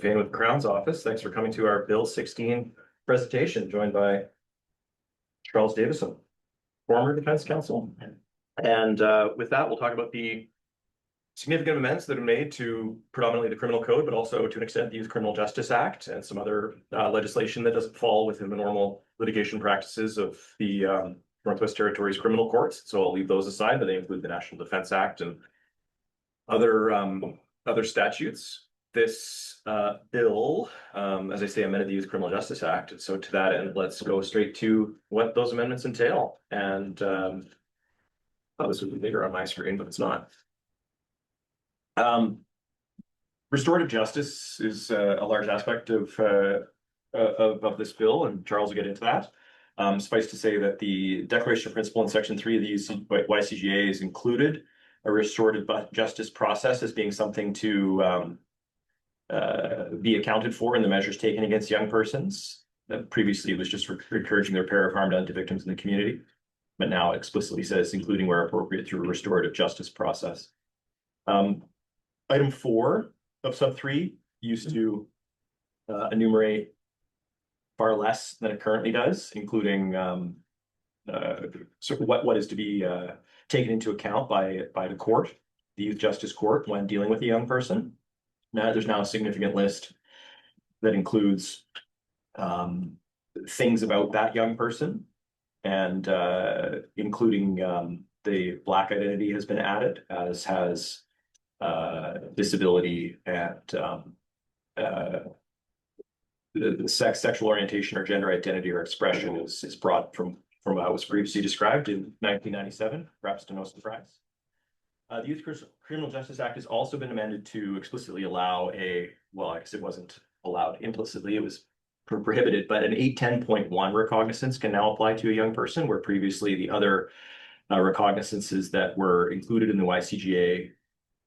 Fane with the Crown's Office. Thanks for coming to our Bill 16 presentation, joined by Charles Davison, former defense counsel. And with that, we'll talk about the significant amendments that are made to predominantly the criminal code, but also to an extent the Youth Criminal Justice Act and some other legislation that doesn't fall within the normal litigation practices of the Northwest Territories criminal courts. So I'll leave those aside, but they include the National Defense Act and other statutes. This bill, as I say, amended the Youth Criminal Justice Act. So to that end, let's go straight to what those amendments entail. And I thought this would be bigger on my screen, but it's not. Restorative justice is a large aspect of this bill, and Charles will get into that. Suffice to say that the Declaration of Principle in Section 3 of the YCGA is included a restorative justice process as being something to be accounted for in the measures taken against young persons. Previously, it was just encouraging the repair of harm done to victims in the community, but now it explicitly says including where appropriate through a restorative justice process. Item 4 of sub 3 used to enumerate far less than it currently does, including sort of what is to be taken into account by the court, the youth justice court, when dealing with a young person. Now there's now a significant list that includes things about that young person, and including the Black identity has been added, as has disability and the sexual orientation or gender identity or expression is brought from what was previously described in 1997, perhaps to no surprise. The Youth Criminal Justice Act has also been amended to explicitly allow well, I guess it wasn't allowed implicitly, it was prohibited, but an 810.1 recognizance can now apply to a young person, where previously the other recognizances that were included in the YCGA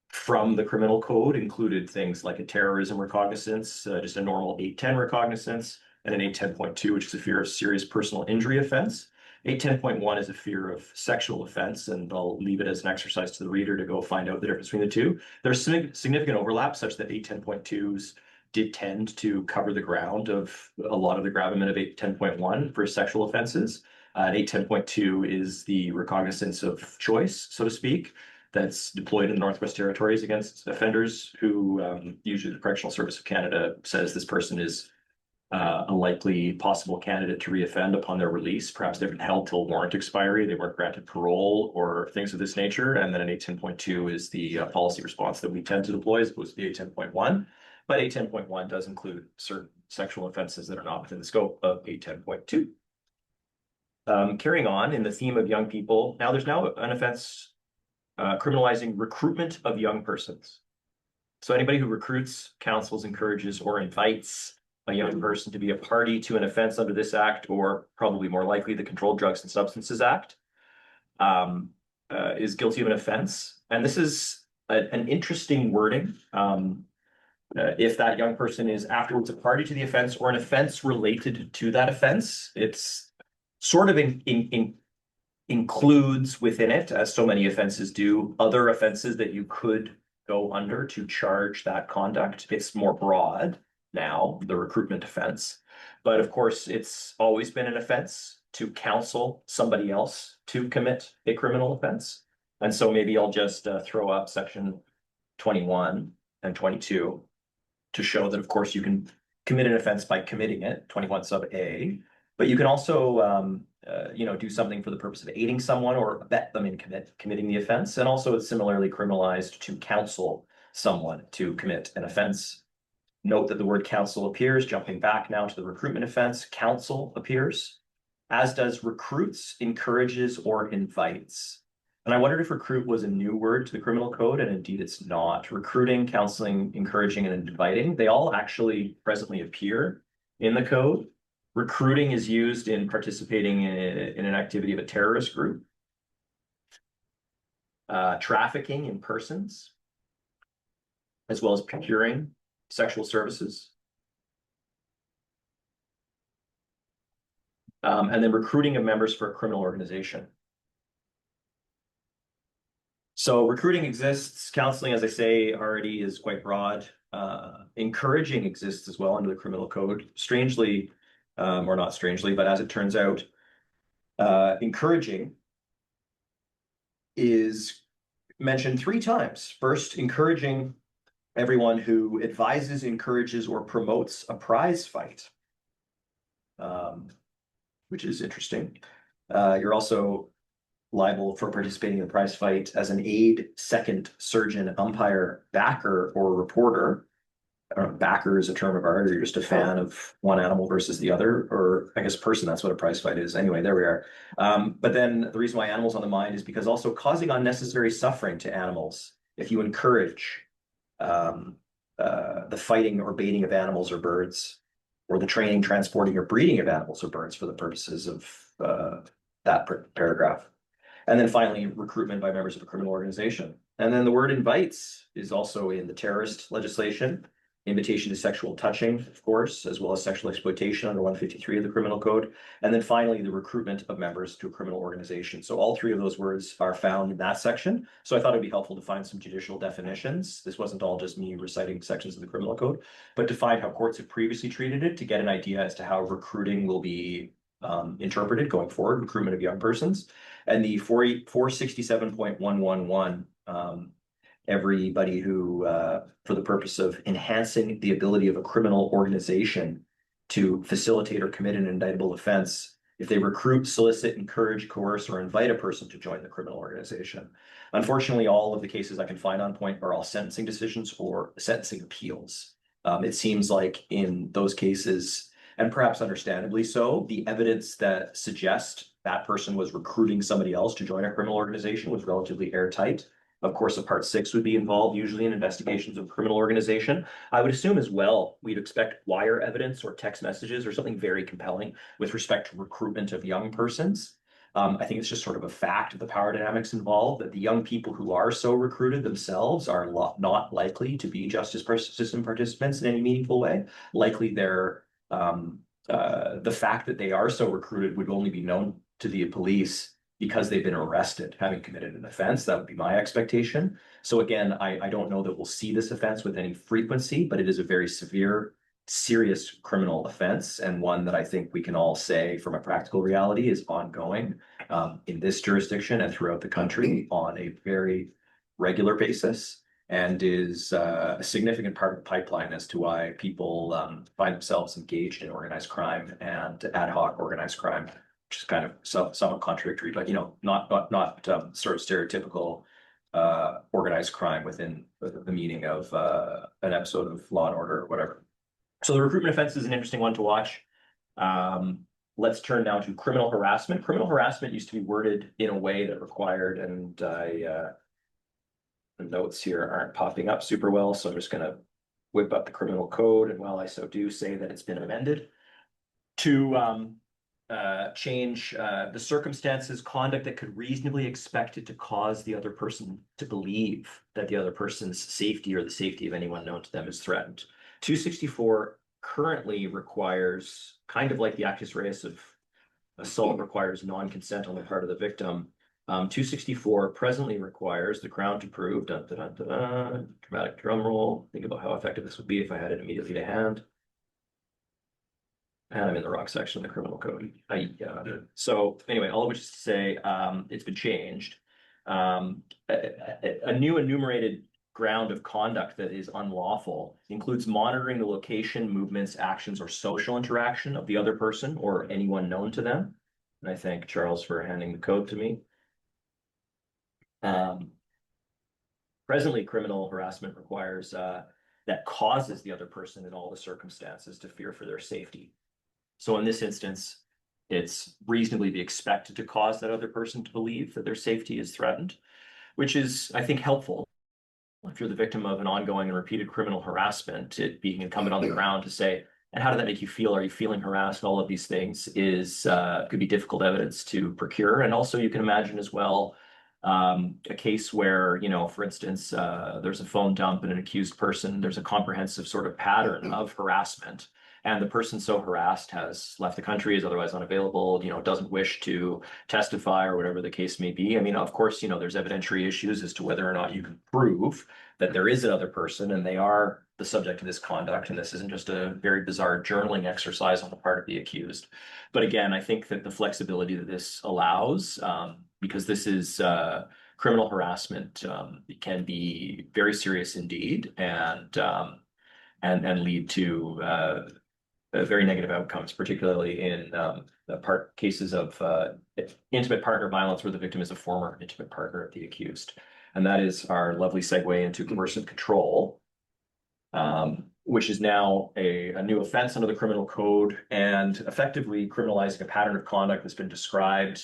from the criminal code included things like a terrorism recognizance, just a normal 810 recognizance, and an 810.2, which is a fear of serious personal injury offense. 810.1 is a fear of sexual offense, and I'll leave it as an exercise to the reader to go find out the difference between the two. There's significant overlap such that 810.2s did tend to cover the ground of a lot of the gravamen of 810.1 for sexual offenses. And 810.2 is the recognizance of choice, so to speak, that's deployed in the Northwest Territories against offenders who usually the Correctional Service of Canada says this person is a likely possible candidate to reoffend upon their release. Perhaps they've been held till warrant expiry, they weren't granted parole or things of this nature. And then an 810.2 is the policy response that we tend to deploy as opposed to the 810.1. But 810.1 does include certain sexual offenses that are not within the scope of 810.2. Carrying on in the theme of young people, there's now an offense criminalizing recruitment of young persons. So anybody who recruits, counsels, encourages, or invites a young person to be a party to an offense under this act, or probably more likely the Controlled Drugs and Substances Act, is guilty of an offense. And this is an interesting wording. If that young person is afterwards a party to the offense or an offense related to that offense, it's sort of includes within it, as so many offenses do, other offenses that you could go under to charge that conduct. It's more broad now, the recruitment offense. But of course, it's always been an offense to counsel somebody else to commit a criminal offense. And so maybe I'll just throw up section 21 and 22 to show that, of course, you can commit an offense by committing it, 21 sub A, but you can also do something for the purpose of aiding someone or abet them in committing the offense. And also it's similarly criminalized to counsel someone to commit an offense. Note that the word counsel appears, jumping back now to the recruitment offense, counsel appears, as does recruits, encourages, or invites. And I wondered if recruit was a new word to the criminal code, and indeed it's not. Recruiting, counseling, encouraging, and inviting, they all actually presently appear in the code. Recruiting is used in participating in an activity of a terrorist group. Trafficking in persons, as well as procuring sexual services. And then recruiting of members for a criminal organization. So recruiting exists. Counseling, as I say, already is quite broad. Encouraging exists as well under the criminal code. Strangely, or not strangely, but as it turns out, encouraging is mentioned 3 times. First, encouraging everyone who advises, encourages, or promotes a prize fight, which is interesting. You're also liable for participating in the prize fight as an aide, second, surgeon, umpire, backer, or reporter. I don't know, backer is a term of art, or you're just a fan of one animal versus the other, or I guess person, that's what a prize fight is. Anyway, there we are. But then the reason why animals on the mind is because also causing unnecessary suffering to animals. If you encourage the fighting or baiting of animals or birds, or the training, transporting, or breeding of animals or birds for the purposes of that paragraph. And then finally, recruitment by members of a criminal organization. And then the word invites is also in the terrorist legislation. Invitation to sexual touching, of course, as well as sexual exploitation under 153 of the criminal code. And then finally, the recruitment of members to a criminal organization. So all 3 of those words are found in that section. So I thought it'd be helpful to find some judicial definitions. This wasn't all just me reciting sections of the criminal code, but to find how courts have previously treated it, to get an idea as to how recruiting will be interpreted going forward, recruitment of young persons. And the 467.111, everybody who, for the purpose of enhancing the ability of a criminal organization to facilitate or commit an indictable offense, if they recruit, solicit, encourage, coerce, or invite a person to join the criminal organization. Unfortunately, all of the cases I can find on point are all sentencing decisions or sentencing appeals. It seems like in those cases, and perhaps understandably so, the evidence that suggests that person was recruiting somebody else to join a criminal organization was relatively airtight. Of course, a part 6 would be involved, usually in investigations of criminal organization. I would assume as well, we'd expect wire evidence or text messages or something very compelling with respect to recruitment of young persons. I think it's just sort of a fact of the power dynamics involved that the young people who are so recruited themselves are not likely to be justice system participants in any meaningful way. Likely they're the fact that they are so recruited would only be known to the police because they've been arrested having committed an offense. That would be my expectation. So again, I don't know that we'll see this offense with any frequency, but it is a very severe, serious criminal offense, and one that I think we can all say from a practical reality is ongoing in this jurisdiction and throughout the country on a very regular basis, and is a significant part of the pipeline as to why people find themselves engaged in organized crime and ad hoc organized crime, which is kind of somewhat contradictory, but not sort of stereotypical organized crime within the meaning of an episode of Law and Order or whatever. So the recruitment offense is an interesting one to watch. Let's turn now to criminal harassment. Criminal harassment used to be worded in a way that required, and the notes here aren't popping up super well, so I'm just going to whip up the criminal code, and while I so do, say that it's been amended to change the circumstances, conduct that could reasonably expect it to cause the other person to believe that the other person's safety or the safety of anyone known to them is threatened. 264 currently requires, kind of like the actus reus of assault requires non-consent on the part of the victim, 264 presently requires the Crown to prove, dramatic drum roll, think about how effective this would be if I had it immediately to hand. And I'm in the wrong section of the criminal code. So anyway, all of which is to say, it's been changed. A new enumerated ground of conduct that is unlawful includes monitoring the location, movements, actions, or social interaction of the other person or anyone known to them. And I thank Charles for handing the code to me. Presently, criminal harassment requires that causes the other person in all the circumstances to fear for their safety. So in this instance, it's reasonably be expected to cause that other person to believe that their safety is threatened, which is, I think, helpful if you're the victim of an ongoing and repeated criminal harassment, it being incumbent on the Crown to say, and how did that make you feel? Are you feeling harassed? All of these things could be difficult evidence to procure. And also you can imagine as well, a case where, for instance, there's a phone dump and an accused person, there's a comprehensive sort of pattern of harassment. And the person so harassed has left the country, is otherwise unavailable, doesn't wish to testify or whatever the case may be. I mean, of course, there's evidentiary issues as to whether or not you can prove that there is another person and they are the subject of this conduct, and this isn't just a very bizarre journaling exercise on the part of the accused. But again, I think that the flexibility that this allows, because this is criminal harassment, it can be very serious indeed, and lead to very negative outcomes, particularly in cases of intimate partner violence where the victim is a former intimate partner of the accused. And that is our lovely segue into coercive control, which is now a new offense under the criminal code and effectively criminalizing a pattern of conduct that's been described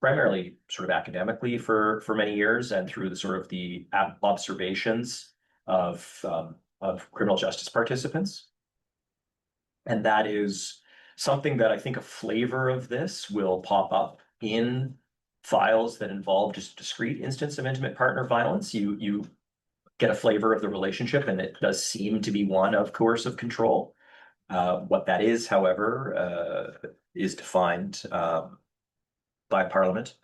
primarily sort of academically for many years and through the sort of the observations of criminal justice participants. And that is something that I think a flavor of this will pop up in files that involve just discrete instance of intimate partner violence. You get a flavor of the relationship, and it does seem to be one of coercive control. What that is, however, is defined by Parliament.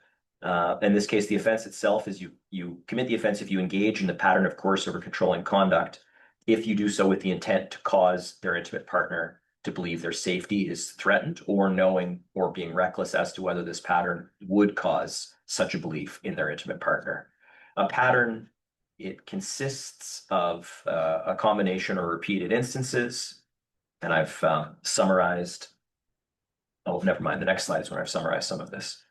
In this case, the offense itself is you commit the offense if you engage in the pattern of coercive or controlling conduct, if you do so with the intent to cause their intimate partner to believe their safety is threatened, or knowing or being reckless as to whether this pattern would cause such a belief in their intimate partner. A pattern, it consists of a combination or repeated instances, and I've summarized, oh, never mind, the next slide is when I've summarized some of this.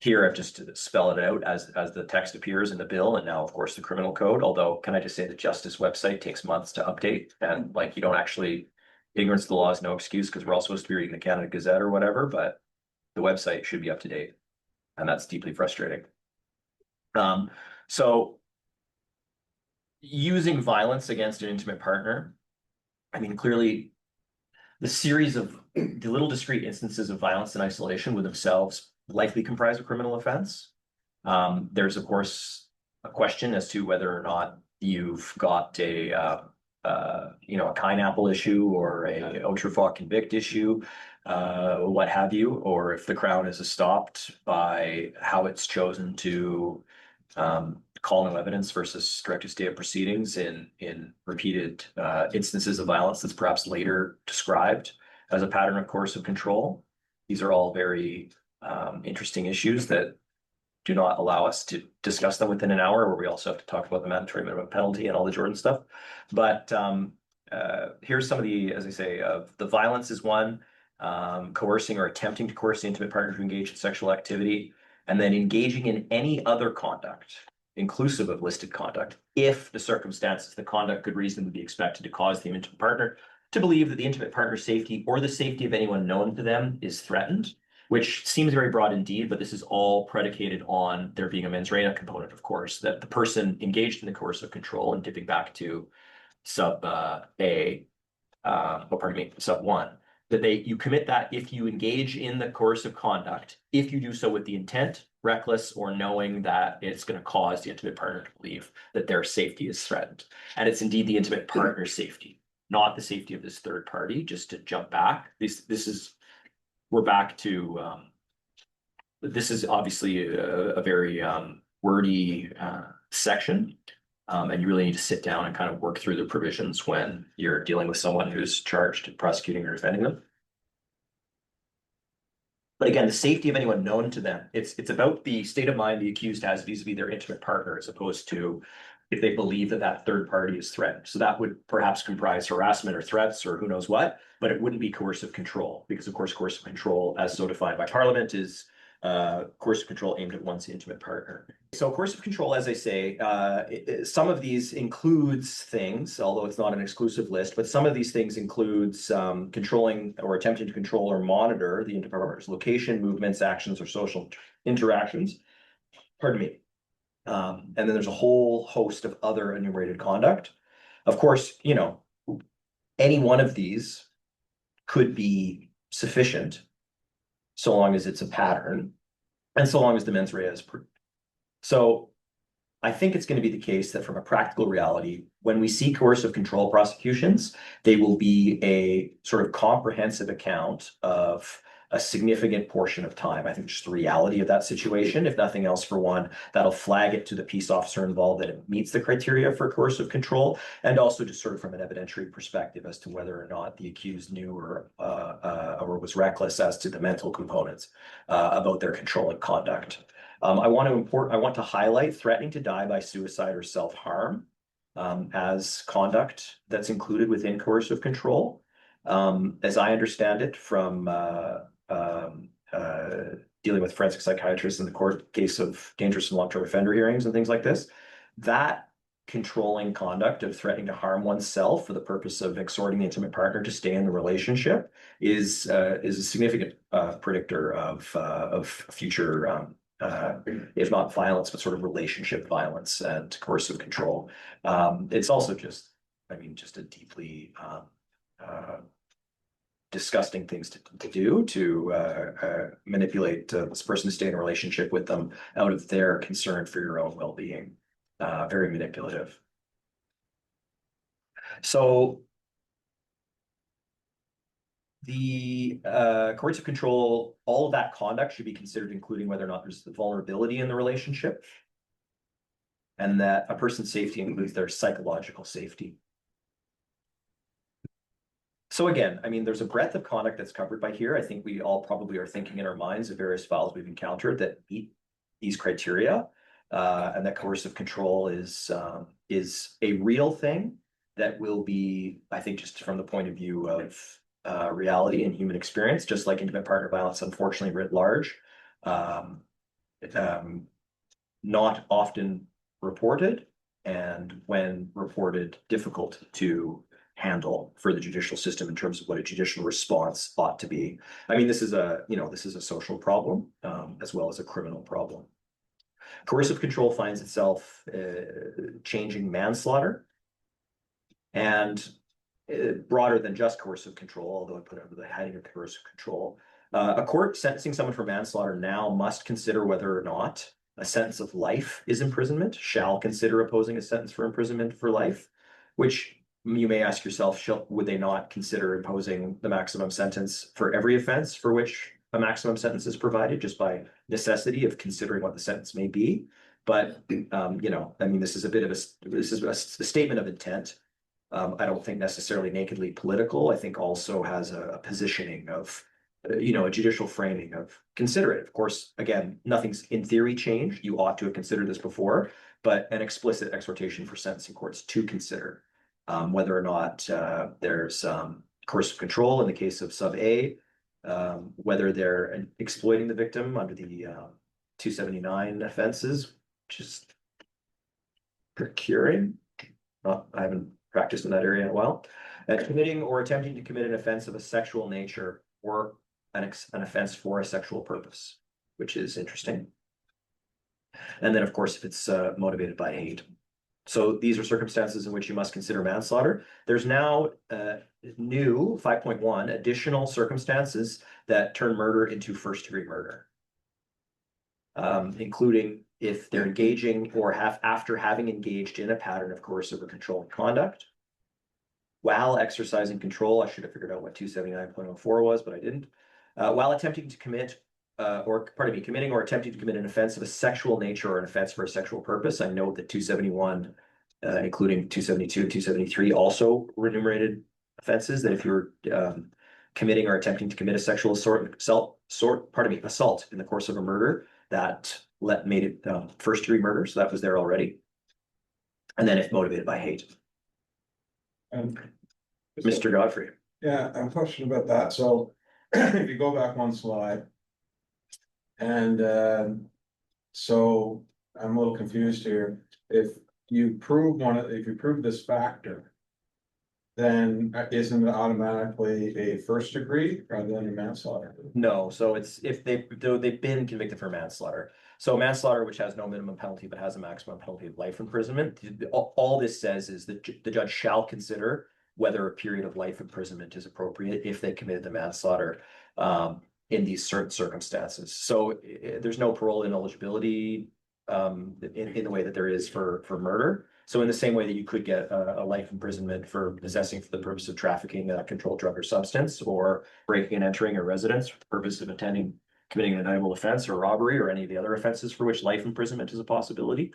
Here, I've just spelled it out as the text appears in the bill, and now, of course, the criminal code. Although, can I just say the Justice website takes months to update, and like you don't actually, ignorance of the law is no excuse because we're all supposed to be reading the Canada Gazette or whatever, but the website should be up to date, and that's deeply frustrating. So, using violence against an intimate partner, I mean, clearly, the series of the little discrete instances of violence in isolation would themselves likely comprise a criminal offense. There's, of course, a question as to whether or not you've got a pineapple issue or a Otrefort convict issue, what have you, or if the Crown is stopped by how it's chosen to call no evidence versus directed stay of proceedings in repeated instances of violence that's perhaps later described as a pattern of coercive control. These are all very interesting issues that do not allow us to discuss them within an hour, where we also have to talk about the mandatory minimum penalty and all the Jordan stuff. But here's some of the, as I say, the violence is one, coercing or attempting to coerce the intimate partner to engage in sexual activity, and then engaging in any other conduct, inclusive of listed conduct, if the circumstances, the conduct could reasonably be expected to cause the intimate partner to believe that the intimate partner's safety or the safety of anyone known to them is threatened, which seems very broad indeed, but this is all predicated on there being a mens rea component, of course, that the person engaged in the coercive control, and dipping back to sub sub 1, that you commit that if you engage in the coercive conduct, if you do so with the intent, reckless, or knowing that it's going to cause the intimate partner to believe that their safety is threatened. And it's indeed the intimate partner's safety, not the safety of this third party. Just to jump back, we're back to, this is obviously a very wordy section, and you really need to sit down and kind of work through the provisions when you're dealing with someone who's charged in prosecuting or defending them. But again, the safety of anyone known to them, it's about the state of mind the accused has vis-a-vis their intimate partner, as opposed to if they believe that that third party is threatened. So that would perhaps comprise harassment or threats or who knows what, but it wouldn't be coercive control, because of course coercive control, as so defined by Parliament, is coercive control aimed at one's intimate partner. So coercive control, as I say, some of these includes things, although it's not an exclusive list, but some of these things includes controlling or attempting to control or monitor the intimate partner's location, movements, actions, or social interactions. Pardon me. And then there's a whole host of other enumerated conduct. Of course, any one of these could be sufficient so long as it's a pattern and so long as the mens rea is proved. So I think it's going to be the case that from a practical reality, when we see coercive control prosecutions, they will be a sort of comprehensive account of a significant portion of time. I think just the reality of that situation, if nothing else, for one, that'll flag it to the peace officer involved that it meets the criteria for coercive control, and also just sort of from an evidentiary perspective as to whether or not the accused knew or was reckless as to the mental components about their controlling conduct. I want to highlight threatening to die by suicide or self-harm as conduct that's included within coercive control. As I understand it from dealing with forensic psychiatrists in the court case of dangerous and long-term offender hearings and things like this, that controlling conduct of threatening to harm oneself for the purpose of exhorting the intimate partner to stay in the relationship is a significant predictor of future if not violence, but sort of relationship violence and coercive control. It's also just a deeply disgusting things to do, to manipulate this person to stay in a relationship with them out of their concern for your own well-being. Very manipulative. So the coercive control, all of that conduct should be considered, including whether or not there's the vulnerability in the relationship, and that a person's safety includes their psychological safety. So again, there's a breadth of conduct that's covered by here. I think we all probably are thinking in our minds of various files we've encountered that meet these criteria, and that coercive control is a real thing that will be, I think, just from the point of view of reality and human experience, just like intimate partner violence, unfortunately, writ large, not often reported, and when reported, difficult to handle for the judicial system in terms of what a judicial response ought to be. This is a social problem as well as a criminal problem. Coercive control finds itself changing manslaughter, and broader than just coercive control, although I put it under the heading of coercive control. A court sentencing someone for manslaughter now must consider whether or not a sentence of life is imprisonment, shall consider opposing a sentence for imprisonment for life, which you may ask yourself, would they not consider imposing the maximum sentence for every offense for which a maximum sentence is provided, just by necessity of considering what the sentence may be? But this is a statement of intent. I don't think necessarily nakedly political. I think also has a positioning of, a judicial framing of consider it. Of course, again, nothing's in theory changed. You ought to have considered this before, but an explicit exhortation for sentencing courts to consider whether or not there's coercive control in the case of sub A, whether they're exploiting the victim under the 279 offenses, which is procuring. I haven't practiced in that area in a while. Committing or attempting to commit an offense of a sexual nature, or an offense for a sexual purpose, which is interesting. And then, of course, if it's motivated by hate. So these are circumstances in which you must consider manslaughter. There's now new 5.1 additional circumstances that turn murder into first-degree murder, including if they're engaging or after having engaged in a pattern of coercive or controlling conduct, while exercising control. I should have figured out what 279.04 was, but I didn't. While attempting to commit committing or attempting to commit an offense of a sexual nature or an offense for a sexual purpose. I know that 271, including 272 and 273, also enumerated offenses that if you were committing or attempting to commit a sexual assault in the course of a murder, that made it first-degree murder. So that was there already. And then if motivated by hate. Mr. Godfrey. Yeah, I have a question about that. So if you go back one slide, and so I'm a little confused here. If you prove this factor, then isn't it automatically a first degree rather than a manslaughter? No, so it's if they've been convicted for manslaughter. So manslaughter, which has no minimum penalty but has a maximum penalty of life imprisonment, all this says is that the judge shall consider whether a period of life imprisonment is appropriate if they committed the manslaughter in these certain circumstances. So there's no parole ineligibility in the way that there is for murder. So in the same way that you could get a life imprisonment for possessing for the purpose of trafficking a controlled drug or substance, or breaking and entering a residence for the purpose of committing an indictable offense or robbery or any of the other offenses for which life imprisonment is a possibility.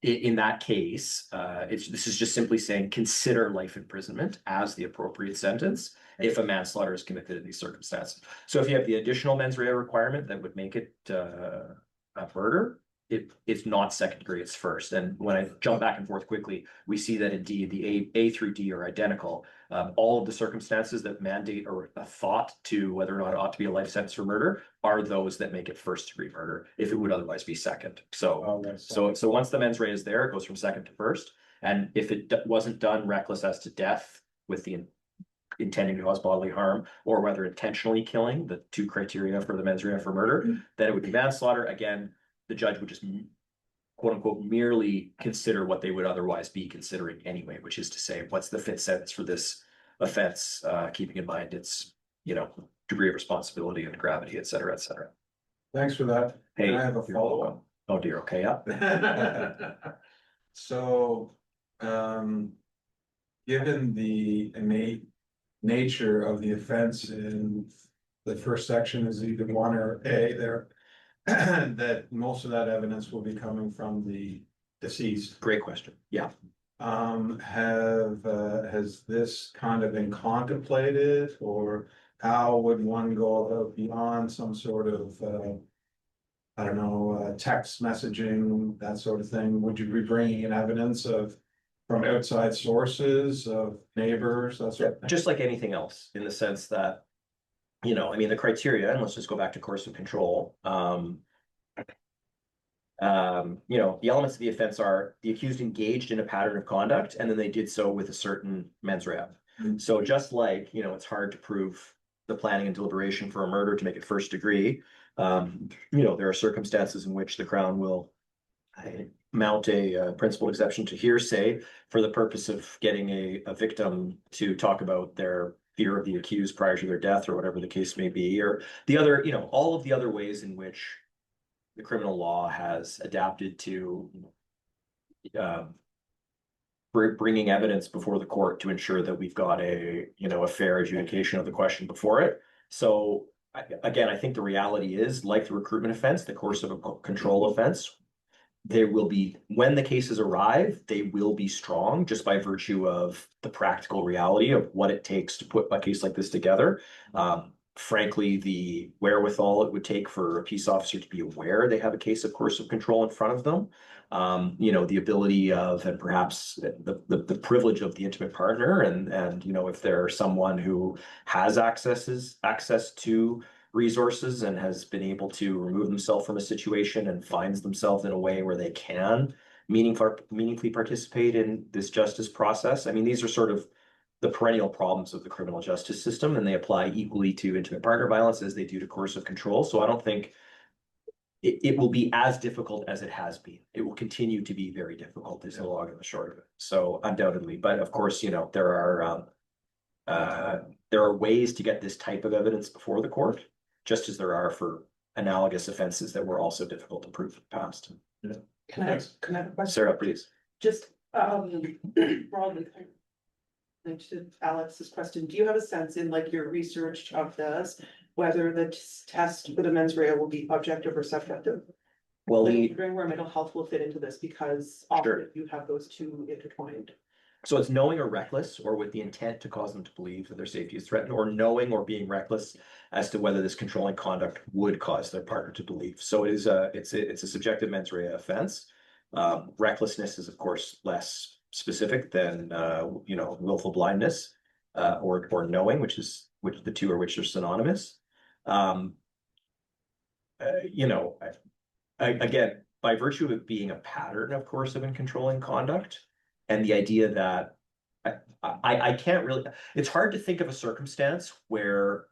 In that case, this is just simply saying consider life imprisonment as the appropriate sentence if a manslaughter is committed in these circumstances. So if you have the additional mens rea requirement that would make it a murder, it's not second degree, it's first. And when I jump back and forth quickly, we see that indeed the A through D are identical. All of the circumstances that mandate or a thought to whether or not it ought to be a life sentence for murder are those that make it first degree murder if it would otherwise be second. So once the mens rea is there, it goes from second to first. And if it wasn't done reckless as to death with the intending to cause bodily harm, or whether intentionally killing, the two criteria for the mens rea for murder, then it would be manslaughter. Again, the judge would just quote unquote merely consider what they would otherwise be considering anyway, which is to say, what's the fit sentence for this offense, keeping in mind its, degree of responsibility and gravity, et cetera, et cetera. Thanks for that. Hey, I have a follow-up. Oh dear, okay, yeah. So, given the innate nature of the offense in the first section is either 1 or A there, that most of that evidence will be coming from the deceased. Great question. Yeah. Has this kind of been contemplated, or how would one go about beyond some sort of, I don't know, text messaging, that sort of thing? Would you be bringing in evidence from outside sources, of neighbors, that sort of thing? Just like anything else, in the sense that, the criteria, and let's just go back to course of control. The elements of the offense are the accused engaged in a pattern of conduct, and then they did so with a certain mens rea. So just like, it's hard to prove the planning and deliberation for a murder to make it first degree. There are circumstances in which the Crown will mount a principled exception to hearsay for the purpose of getting a victim to talk about their fear of the accused prior to their death, or whatever the case may be, or the other, all of the other ways in which the criminal law has adapted to bringing evidence before the court to ensure that we've got a fair adjudication of the question before it. So again, I think the reality is, like the recruitment offense, the course of a control offense, there will be, when the cases arrive, they will be strong just by virtue of the practical reality of what it takes to put a case like this together. Frankly, the wherewithal it would take for a peace officer to be aware they have a case of coercive control in front of them, the ability of, and perhaps the privilege of the intimate partner, and if there's someone who has access to resources and has been able to remove themselves from a situation and finds themselves in a way where they can meaningfully participate in this justice process. I mean, these are sort of the perennial problems of the criminal justice system, and they apply equally to intimate partner violence as they do to coercive control. So I don't think it will be as difficult as it has been. It will continue to be very difficult, is the long and the short of it. So undoubtedly, but of course, there are ways to get this type of evidence before the court, just as there are for analogous offenses that were also difficult to prove in the past. Yeah. Can I have a question? Sarah, please. Just broadly, to Alex's question, do you have a sense in your research of this, whether the test for the mens rea will be objective or subjective? Well, wondering where mental health will fit into this, because often Sure. you have those two intertwined. So it's knowing or reckless, or with the intent to cause them to believe that their safety is threatened, or knowing or being reckless as to whether this controlling conduct would cause their partner to believe. So it's a subjective mens rea offense. Recklessness is of course less specific than willful blindness, or knowing, which the two are synonymous. Again, by virtue of it being a pattern of coercive and controlling conduct, and the idea that I can't really, it's hard to think of a circumstance where,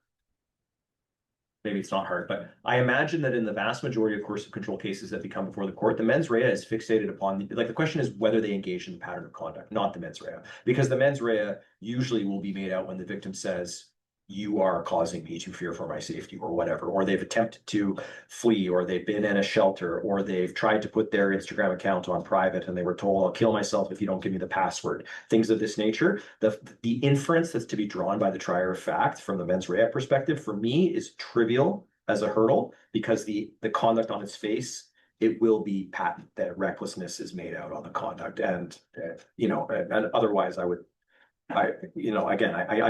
maybe it's not hard, but I imagine that in the vast majority of coercive control cases that become before the court, the mens rea is fixated upon, the question is whether they engage in the pattern of conduct, not the mens rea. Because the mens rea usually will be made out when the victim says, you are causing me to fear for my safety or whatever, or they've attempted to flee, or they've been in a shelter, or they've tried to put their Instagram account on private and they were told, I'll kill myself if you don't give me the password, things of this nature. The inference that's to be drawn by the trier of fact from the mens rea perspective, for me, is trivial as a hurdle, because the conduct on its face, it will be patent that recklessness is made out on the conduct. And, and otherwise I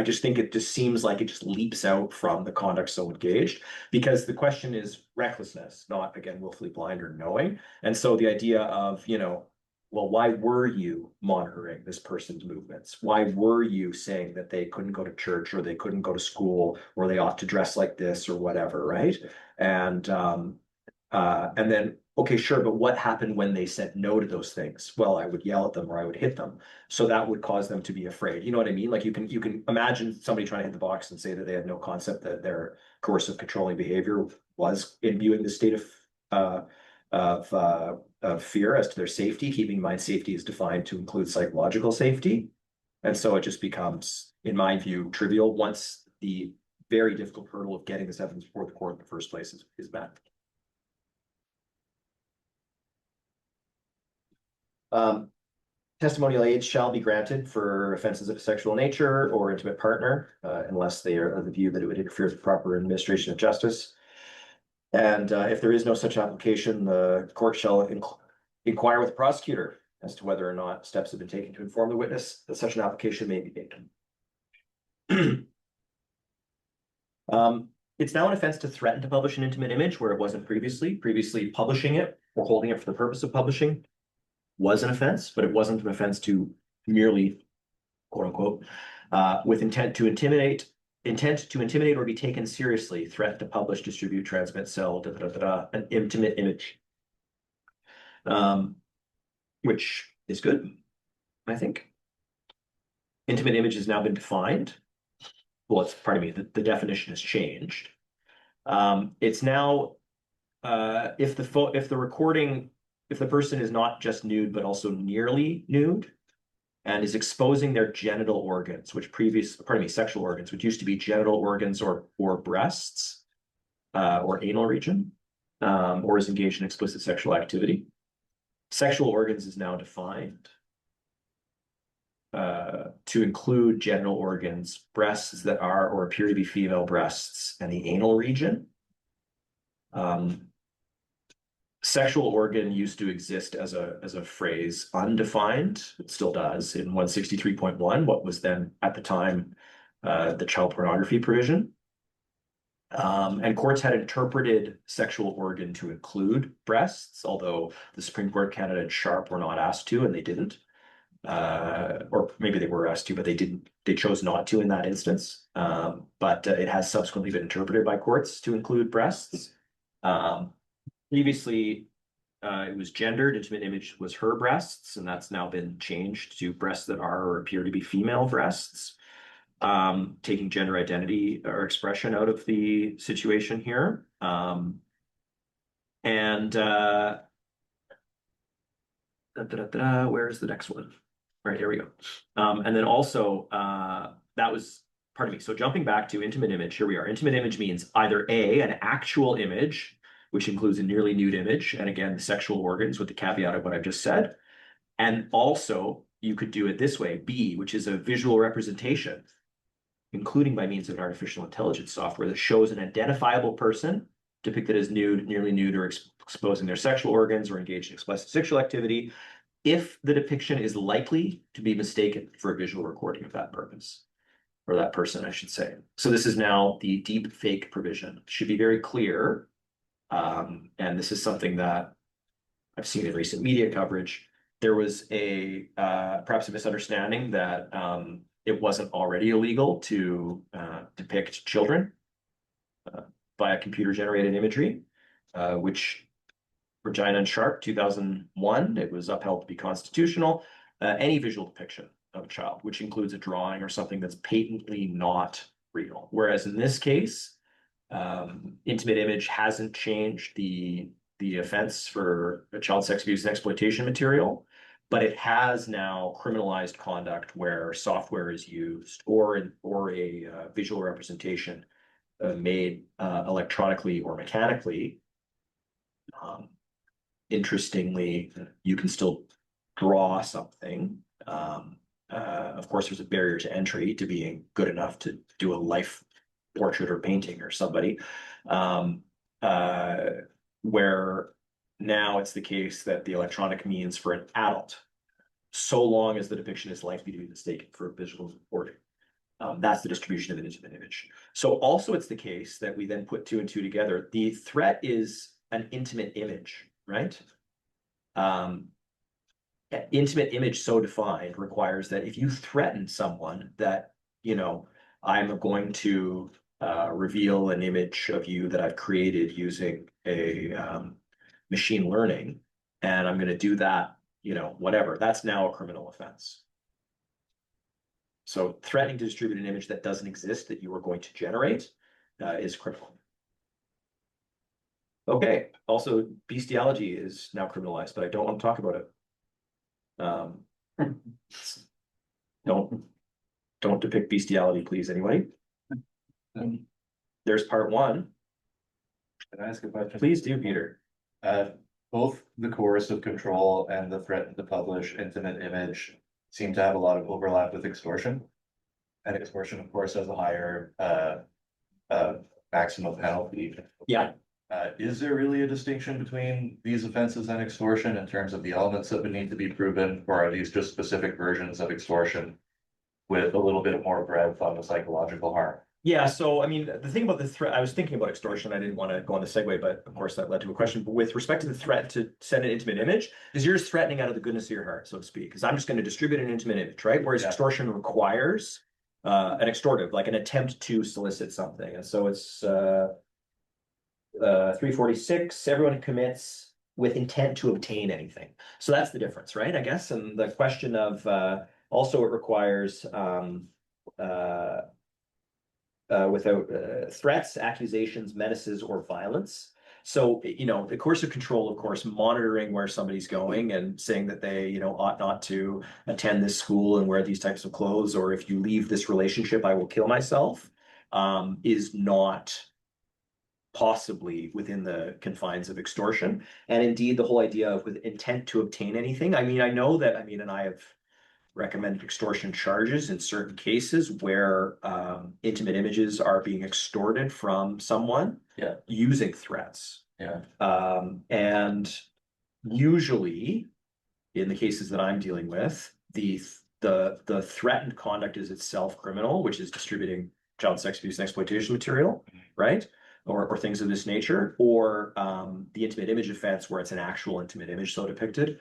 just think it just seems like it just leaps out from the conduct so engaged, because the question is recklessness, not, again, willfully blind or knowing. And so the idea of, well, why were you monitoring this person's movements? Why were you saying that they couldn't go to church, or they couldn't go to school, or they ought to dress like this or whatever, right? And then, okay, sure, but what happened when they said no to those things? Well, I would yell at them or I would hit them. So that would cause them to be afraid. You know what I mean? Like you can imagine somebody trying to hit the box and say that they had no concept that their coercive controlling behavior was imbuing the state of fear as to their safety. Keeping in mind, safety is defined to include psychological safety. And so it just becomes, in my view, trivial once the very difficult hurdle of getting this evidence before the court in the first place is met. Testimonial aids shall be granted for offenses of a sexual nature or intimate partner, unless they are of the view that it would interfere with the proper administration of justice. And if there is no such application, the court shall inquire with the prosecutor as to whether or not steps have been taken to inform the witness that such an application may be made. It's now an offense to threaten to publish an intimate image where it wasn't previously. Previously, publishing it or holding it for the purpose of publishing was an offense, but it wasn't an offense to merely, quote unquote, with intent to intimidate or be taken seriously, threat to publish, distribute, transmit, sell, an intimate image, which is good, I think. Intimate image has now been defined. Well, pardon me, the definition has changed. It's now, if the person is not just nude, but also nearly nude, and is exposing their genital organs, sexual organs, which used to be genital organs or breasts, or anal region, or is engaged in explicit sexual activity. Sexual organs is now defined to include genital organs, breasts that are or appear to be female breasts, and the anal region. Sexual organ used to exist as a phrase undefined. It still does in 163.1, what was then at the time the child pornography provision. And courts had interpreted sexual organ to include breasts, although the Supreme Court of Canada and Sharp were not asked to, and they didn't. Or maybe they were asked to, but they didn't. They chose not to in that instance. But it has subsequently been interpreted by courts to include breasts. Previously, it was gendered. Intimate image was her breasts, and that's now been changed to breasts that are or appear to be female breasts, taking gender identity or expression out of the situation here. Where's the next one? Right, here we go. And then also, that was, pardon me, so jumping back to intimate image, here we are. Intimate image means either A, an actual image, which includes a nearly nude image, and again, the sexual organs with the caveat of what I've just said. And also, you could do it this way, B, which is a visual representation, including by means of an artificial intelligence software that shows an identifiable person depicted as nude, nearly nude, or exposing their sexual organs or engaged in explicit sexual activity, if the depiction is likely to be mistaken for a visual recording of that purpose, or that person, I should say. So this is now the deep fake provision. It should be very clear. And this is something that I've seen in recent media coverage. There was perhaps a misunderstanding that it wasn't already illegal to depict children via computer-generated imagery, which Regina and Sharp, 2001, it was upheld to be constitutional. Any visual depiction of a child, which includes a drawing or something that's patently not real. Whereas in this case, intimate image hasn't changed the offense for a child sex abuse and exploitation material, But it has now criminalized conduct where software is used or a visual representation made electronically or mechanically. Interestingly, you can still draw something. Of course, there's a barrier to entry to being good enough to do a life portrait or painting or somebody. Where now it's the case that the electronic means for an adult, so long as the depiction is likely to be mistaken for a visual recording. That's the distribution of an intimate image. So also it's the case that we then put two and two together. The threat is an intimate image, right? Intimate image so defined requires that if you threaten someone that, you know, I'm going to reveal an image of you that I've created using a machine learning, and I'm going to do that, you know, whatever, that's now a criminal offense. So threatening to distribute an image that doesn't exist that you are going to generate is criminal. Okay, also bestiality is now criminalized, but I don't want to talk about it. Don't depict bestiality, please, anybody. There's part one. Can I ask a question? Please do, Peter. Both the coercive control and the threat to publish intimate image seem to have a lot of overlap with extortion. And extortion, of course, has a higher maximum penalty. Yeah. Is there really a distinction between these offenses and extortion in terms of the elements that would need to be proven, or are these just specific versions of extortion with a little bit more breadth on the psychological harm? Yeah, so I mean, the thing about the threat, I was thinking about extortion. I didn't want to go on the segue, but of course that led to a question. But with respect to the threat to send an intimate image, is yours threatening out of the goodness of your heart, so to speak? Because I'm just going to distribute an intimate image, right? Whereas extortion requires an extortive, like an attempt to solicit something. And so it's 346, everyone commits with intent to obtain anything. So that's the difference, right? I guess. And the question of also it requires without threats, accusations, menaces, or violence. So, you know, the coercive control, of course, monitoring where somebody's going and saying that they, you know, ought not to attend this school and wear these types of clothes, or if you leave this relationship, I will kill myself, is not possibly within the confines of extortion. And indeed, the whole idea of with intent to obtain anything. I mean, I know that, and I have recommended extortion charges in certain cases where intimate images are being extorted from someone using threats. And usually, in the cases that I'm dealing with, the threatened conduct is itself criminal, which is distributing child sex abuse and exploitation material, right? Or things of this nature, or the intimate image offense where it's an actual intimate image so depicted.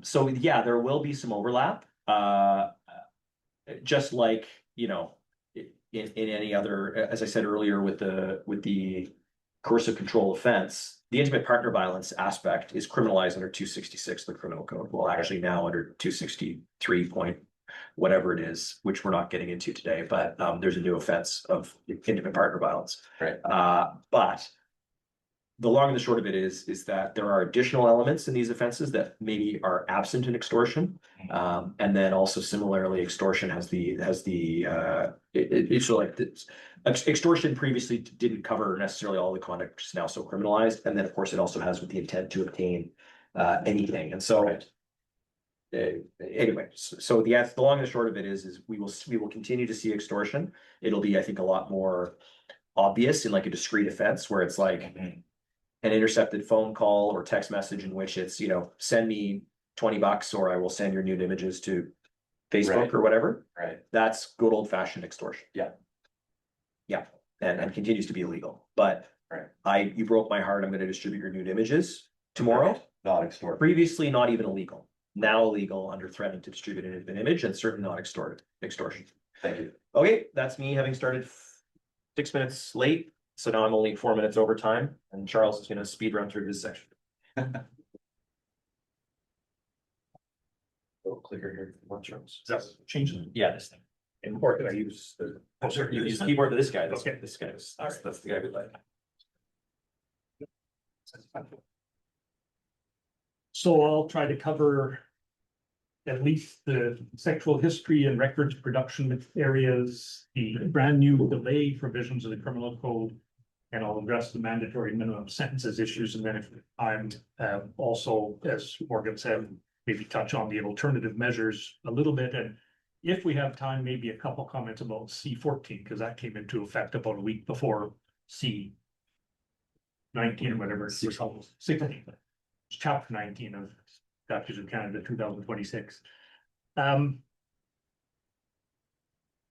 So yeah, there will be some overlap. Just like, you know, in any other, as I said earlier, with the coercive control offense, the intimate partner violence aspect is criminalized under 266 of the criminal code. Well, actually now under 263 point whatever it is, which we're not getting into today, but there's a new offense of intimate partner violence. Right. But the long and the short of it is that there are additional elements in these offenses that maybe are absent in extortion. And then also similarly, extortion has it's like this. Extortion previously didn't cover necessarily all the conduct, which is now so criminalized. And then of course it also has with the intent to obtain anything. And so anyway, so the long and the short of it is we will continue to see extortion. It'll be, I think, a lot more obvious in like a discrete offense where it's like an intercepted phone call or text message in which it's, you know, send me $20 or I will send your nude images to Facebook or whatever. Right. That's good old fashioned extortion. Yeah. And continues to be illegal. But you broke my heart. I'm going to distribute your nude images tomorrow. Not extort. Previously not even illegal. Now illegal under threatening to distribute an image, and certainly not extortion. Thank you. Okay, that's me having started 6 minutes late. So now I'm only 4 minutes over time, and Charles is going to speed run through his section. Clicker here. Is that changing? Yeah, this thing. Important. I use you use the keyboard to this guy. This guy is that's the guy we like. So I'll try to cover at least the sexual history and records production areas, the brand new delay provisions of the criminal code. And I'll address the mandatory minimum sentences issues, and then if I'm also, as Morgan said, maybe touch on the alternative measures a little bit, and if we have time, maybe a couple comments about C-14, because that came into effect about a week before C-19 or whatever. It's called, 16. It's chapter 19 of Statutes of Canada 2026.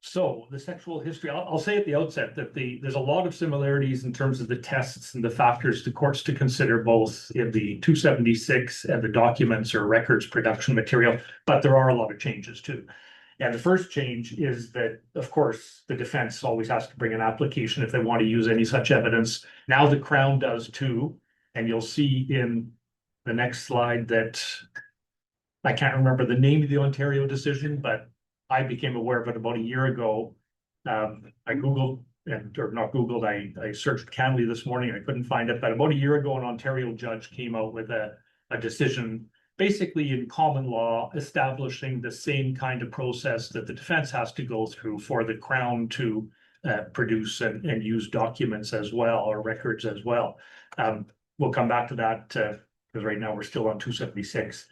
So the sexual history, I'll say at the outset that there's a lot of similarities in terms of the tests and the factors the courts to consider both in the 276 and the documents or records production material, but there are a lot of changes too. And the first change is that, of course, the defense always has to bring an application if they want to use any such evidence. Now the Crown does too, and you'll see in the next slide that I can't remember the name of the Ontario decision, but I became aware of it about a year ago. I Googled, or not Googled, I searched Canley this morning, I couldn't find it, but about a year ago, an Ontario judge came out with a decision, basically in common law, establishing the same kind of process that the defense has to go through for the Crown to produce and use documents as well, or records as well. We'll come back to that because right now we're still on 276.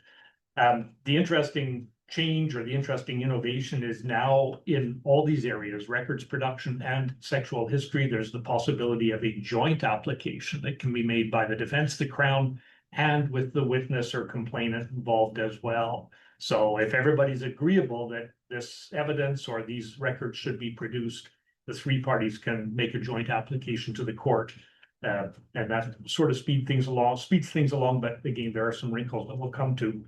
The interesting change or the interesting innovation is now in all these areas, records production and sexual history, there's the possibility of a joint application that can be made by the defense, the Crown, and with the witness or complainant involved as well. So if everybody's agreeable that this evidence or these records should be produced, the three parties can make a joint application to the court. And that sort of speeds things along, but again, there are some wrinkles that we'll come to.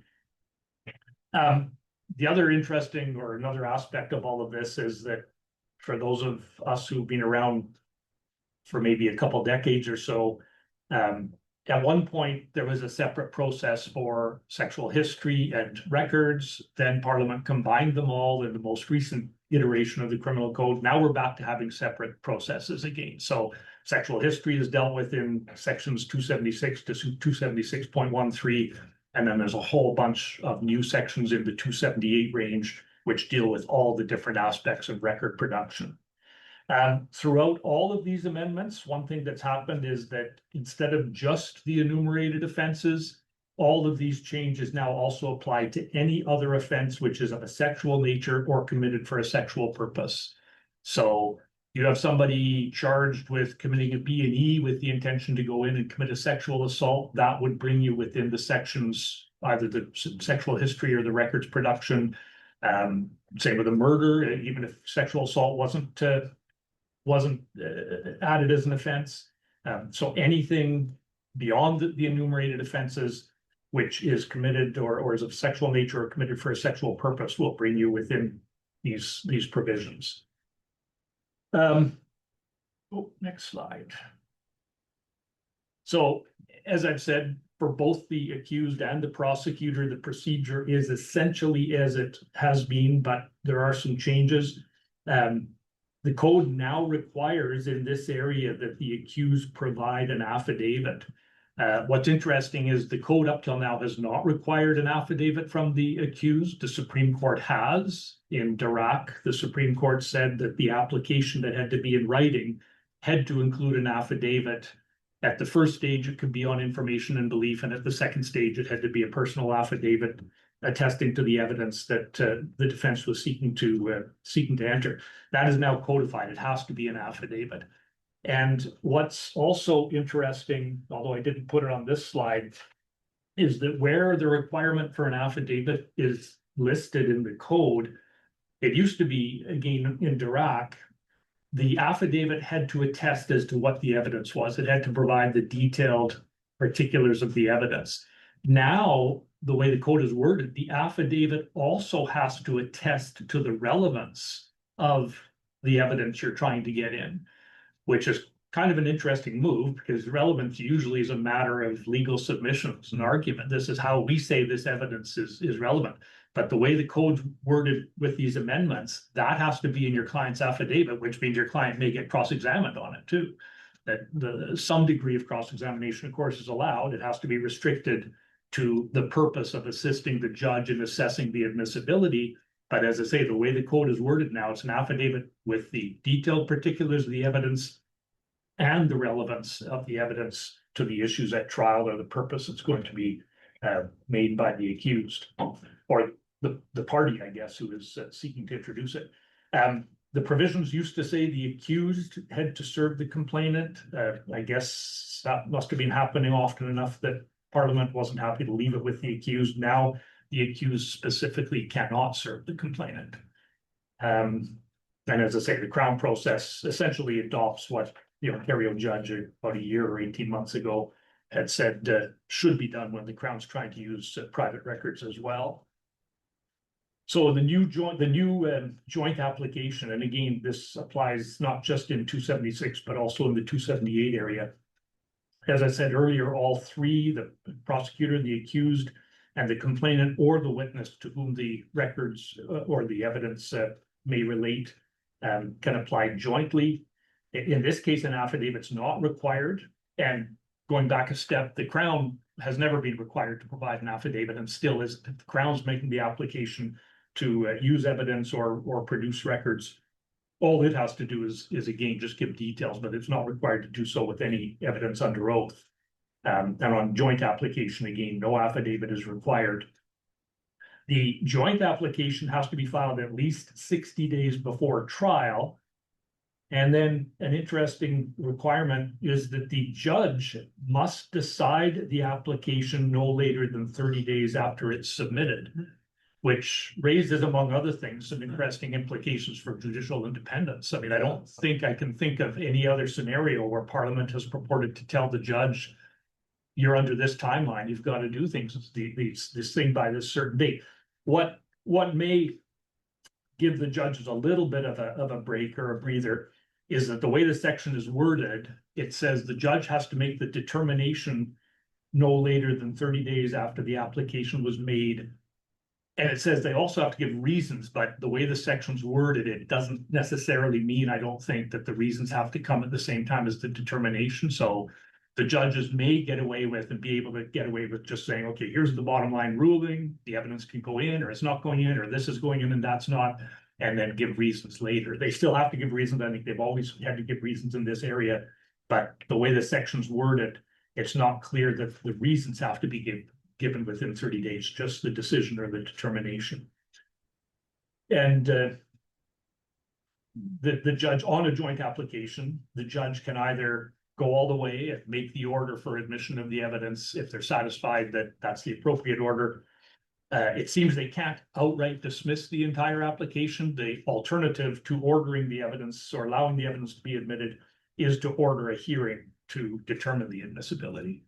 The other interesting or another aspect of all of this is that for those of us who've been around for maybe a couple decades or so, at one point there was a separate process for sexual history and records. Then Parliament combined them all in the most recent iteration of the criminal code. Now we're back to having separate processes again. So sexual history is dealt with in sections 276 to 276.13. And then there's a whole bunch of new sections in the 278 range, which deal with all the different aspects of record production. Throughout all of these amendments, one thing that's happened is that instead of just the enumerated offenses, all of these changes now also apply to any other offense which is of a sexual nature or committed for a sexual purpose. So you have somebody charged with committing a B&E with the intention to go in and commit a sexual assault, that would bring you within the sections, either the sexual history or the records production. Same with a murder, even if sexual assault wasn't added as an offense. So anything beyond the enumerated offenses, which is committed or is of sexual nature or committed for a sexual purpose, will bring you within these provisions. Next slide. So, as I've said, for both the accused and the prosecutor, the procedure is essentially as it has been, but there are some changes. The code now requires in this area that the accused provide an affidavit. What's interesting is the code up till now has not required an affidavit from the accused. The Supreme Court has. In Dirac, the Supreme Court said that the application that had to be in writing had to include an affidavit. At the first stage, it could be on information and belief, and at the second stage, it had to be a personal affidavit attesting to the evidence that the defense was seeking to enter. That is now codified. It has to be an affidavit. And what's also interesting, although I didn't put it on this slide, is that where the requirement for an affidavit is listed in the code, it used to be, again, in Dirac, the affidavit had to attest as to what the evidence was. It had to provide the detailed particulars of the evidence. Now, the way the code is worded, the affidavit also has to attest to the relevance of the evidence you're trying to get in, which is kind of an interesting move because relevance usually is a matter of legal submissions and argument. This is how we say this evidence is relevant. But the way the code's worded with these amendments, that has to be in your client's affidavit, which means your client may get cross-examined on it too. That some degree of cross-examination, of course, is allowed. It has to be restricted to the purpose of assisting the judge in assessing the admissibility. But as I say, the way the code is worded now, it's an affidavit with the detailed particulars of the evidence and the relevance of the evidence to the issues at trial or the purpose it's going to be made by the accused or the party, I guess, who is seeking to introduce it. The provisions used to say the accused had to serve the complainant. I guess that must have been happening often enough that Parliament wasn't happy to leave it with the accused. Now the accused specifically cannot serve the complainant. And as I say, the Crown process essentially adopts what the Ontario judge about a year or 18 months ago had said should be done when the Crown's trying to use private records as well. So the new joint application, and again, this applies not just in 276, but also in the 278 area. As I said earlier, all three, the prosecutor, the accused, and the complainant or the witness to whom the records or the evidence may relate can apply jointly. In this case, an affidavit's not required. And going back a step, the Crown has never been required to provide an affidavit and still is. The Crown's making the application to use evidence or produce records. All it has to do is again, just give details, but it's not required to do so with any evidence under oath. And on joint application, again, no affidavit is required. The joint application has to be filed at least 60 days before trial. And then an interesting requirement is that the judge must decide the application no later than 30 days after it's submitted, which raises, among other things, some interesting implications for judicial independence. I mean, I don't think I can think of any other scenario where Parliament has purported to tell the judge, you're under this timeline, you've got to do things, this thing by this certain date. What may give the judges a little bit of a break or a breather is that the way the section is worded, it says the judge has to make the determination no later than 30 days after the application was made. And it says they also have to give reasons, but the way the section's worded, it doesn't necessarily mean, I don't think, that the reasons have to come at the same time as the determination. So the judges may get away with and be able to get away with just saying, okay, here's the bottom line ruling, the evidence can go in or it's not going in, or this is going in and that's not, and then give reasons later. They still have to give reasons. I think they've always had to give reasons in this area, but the way the section's worded, it's not clear that the reasons have to be given within 30 days, just the decision or the determination. And the judge on a joint application, the judge can either go all the way and make the order for admission of the evidence if they're satisfied that that's the appropriate order. It seems they can't outright dismiss the entire application. The alternative to ordering the evidence or allowing the evidence to be admitted is to order a hearing to determine the admissibility.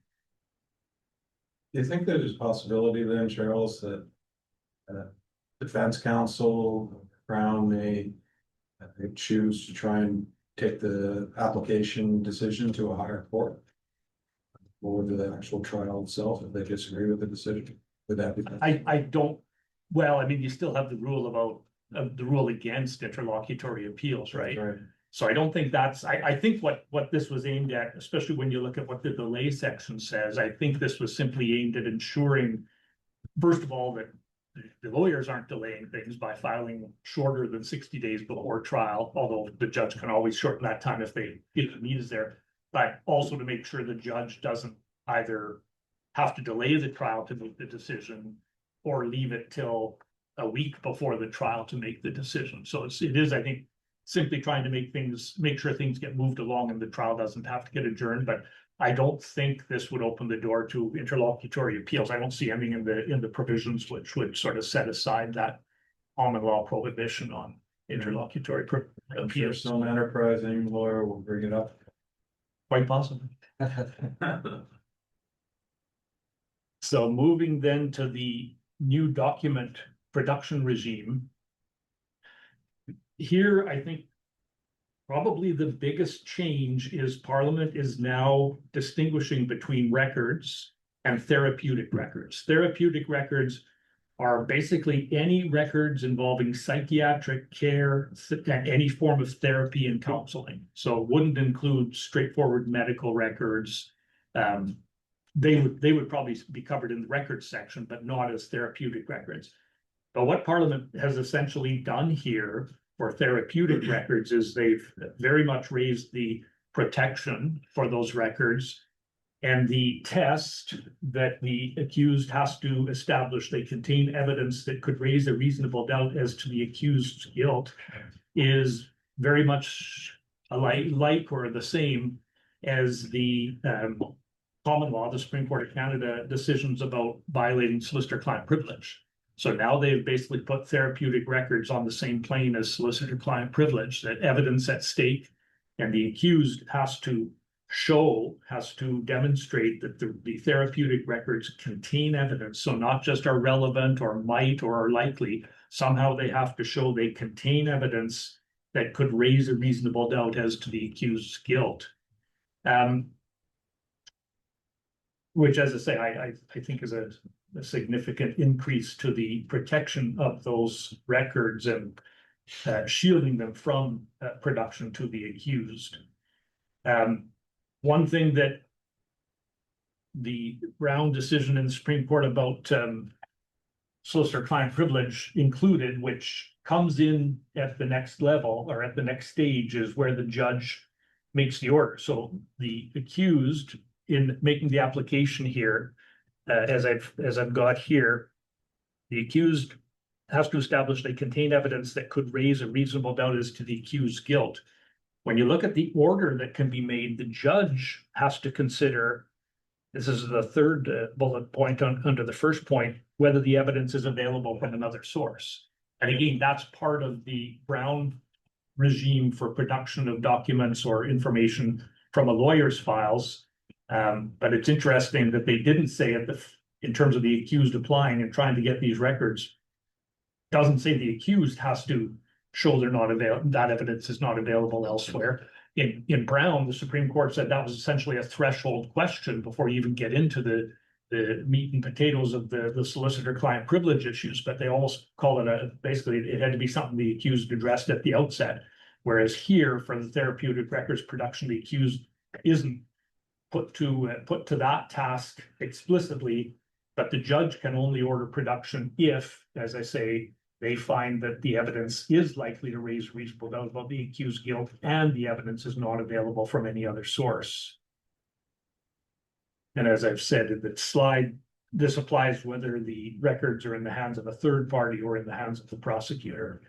Do you think there's a possibility then, Charles, that defense counsel, Crown may choose to try and take the application decision to a higher court or to the actual trial itself if they disagree with the decision? Would that be? I don't, well, I mean, you still have the rule about the rule against interlocutory appeals, right? Right. So I don't think that's, I think what this was aimed at, especially when you look at what the delay section says, I think this was simply aimed at ensuring, first of all, that the lawyers aren't delaying things by filing shorter than 60 days before trial, although the judge can always shorten that time if the need is there, but also to make sure the judge doesn't either have to delay the trial to make the decision or leave it till a week before the trial to make the decision. So it is, I think, simply trying to make sure things get moved along and the trial doesn't have to get adjourned. But I don't think this would open the door to interlocutory appeals. I don't see anything in the provisions which would sort of set aside that common law prohibition on interlocutory I'm sure appeals. some enterprising lawyer will bring it up. Quite possibly. So moving then to the new document production regime. Here, I think probably the biggest change is Parliament is now distinguishing between records and therapeutic records. Therapeutic records are basically any records involving psychiatric care and any form of therapy and counseling. So it wouldn't include straightforward medical records, they would probably be covered in the records section, but not as therapeutic records. But what Parliament has essentially done here for therapeutic records is they've very much raised the protection for those records. And the test that the accused has to establish they contain evidence that could raise a reasonable doubt as to the accused's guilt is very much alike or the same as the common law, the Supreme Court of Canada decisions about violating solicitor-client privilege. So now they've basically put therapeutic records on the same plane as solicitor-client privilege, that evidence at stake, and the accused has to demonstrate that the therapeutic records contain evidence. So not just are relevant or might or are likely, somehow they have to show they contain evidence that could raise a reasonable doubt as to the accused's guilt. Which, as I say, I think is a significant increase to the protection of those records and shielding them from production to the accused. One thing that the Brown decision in the Supreme Court about solicitor-client privilege included, which comes in at the next level or at the next stage, is where the judge makes the order. So the accused, in making the application here, as I've got here, the accused has to establish they contain evidence that could raise a reasonable doubt as to the accused's guilt. When you look at the order that can be made, the judge has to consider, this is the third bullet point under the first point, whether the evidence is available from another source. And again, that's part of the Brown regime for production of documents or information from a lawyer's files. But it's interesting that they didn't say it in terms of the accused applying and trying to get these records. Doesn't say the accused has to show they're not available, that evidence is not available elsewhere. In Brown, the Supreme Court said that was essentially a threshold question before you even get into the meat and potatoes of the solicitor-client privilege issues. But they almost call it basically it had to be something the accused addressed at the outset. Whereas here, for the therapeutic records production, the accused isn't put to that task explicitly, but the judge can only order production if, as I say, they find that the evidence is likely to raise reasonable doubt about the accused's guilt and the evidence is not available from any other source. And as I've said in the slide, this applies whether the records are in the hands of a third party or in the hands of the prosecutor.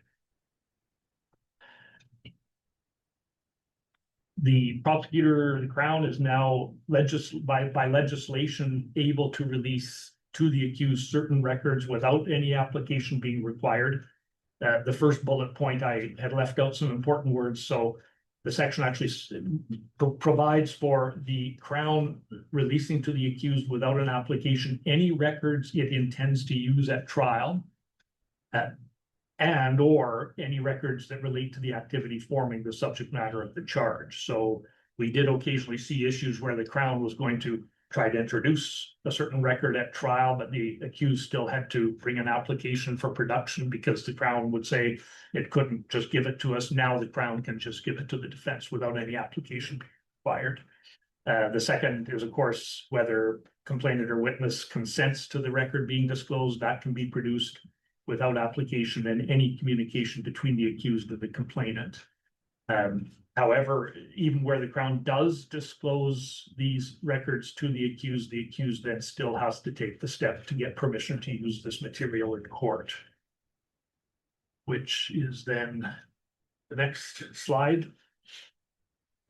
The prosecutor, the Crown, is now by legislation able to release to the accused certain records without any application being required. The first bullet point, I had left out some important words, so the section actually provides for the Crown releasing to the accused without an application any records it intends to use at trial, and or any records that relate to the activity forming the subject matter of the charge. So we did occasionally see issues where the Crown was going to try to introduce a certain record at trial, but the accused still had to bring an application for production because the Crown would say it couldn't just give it to us. Now the Crown can just give it to the defense without any application required. The second is, of course, whether complainant or witness consents to the record being disclosed. That can be produced without application and any communication between the accused and the complainant. However, even where the Crown does disclose these records to the accused then still has to take the step to get permission to use this material in court. Which is then the next slide.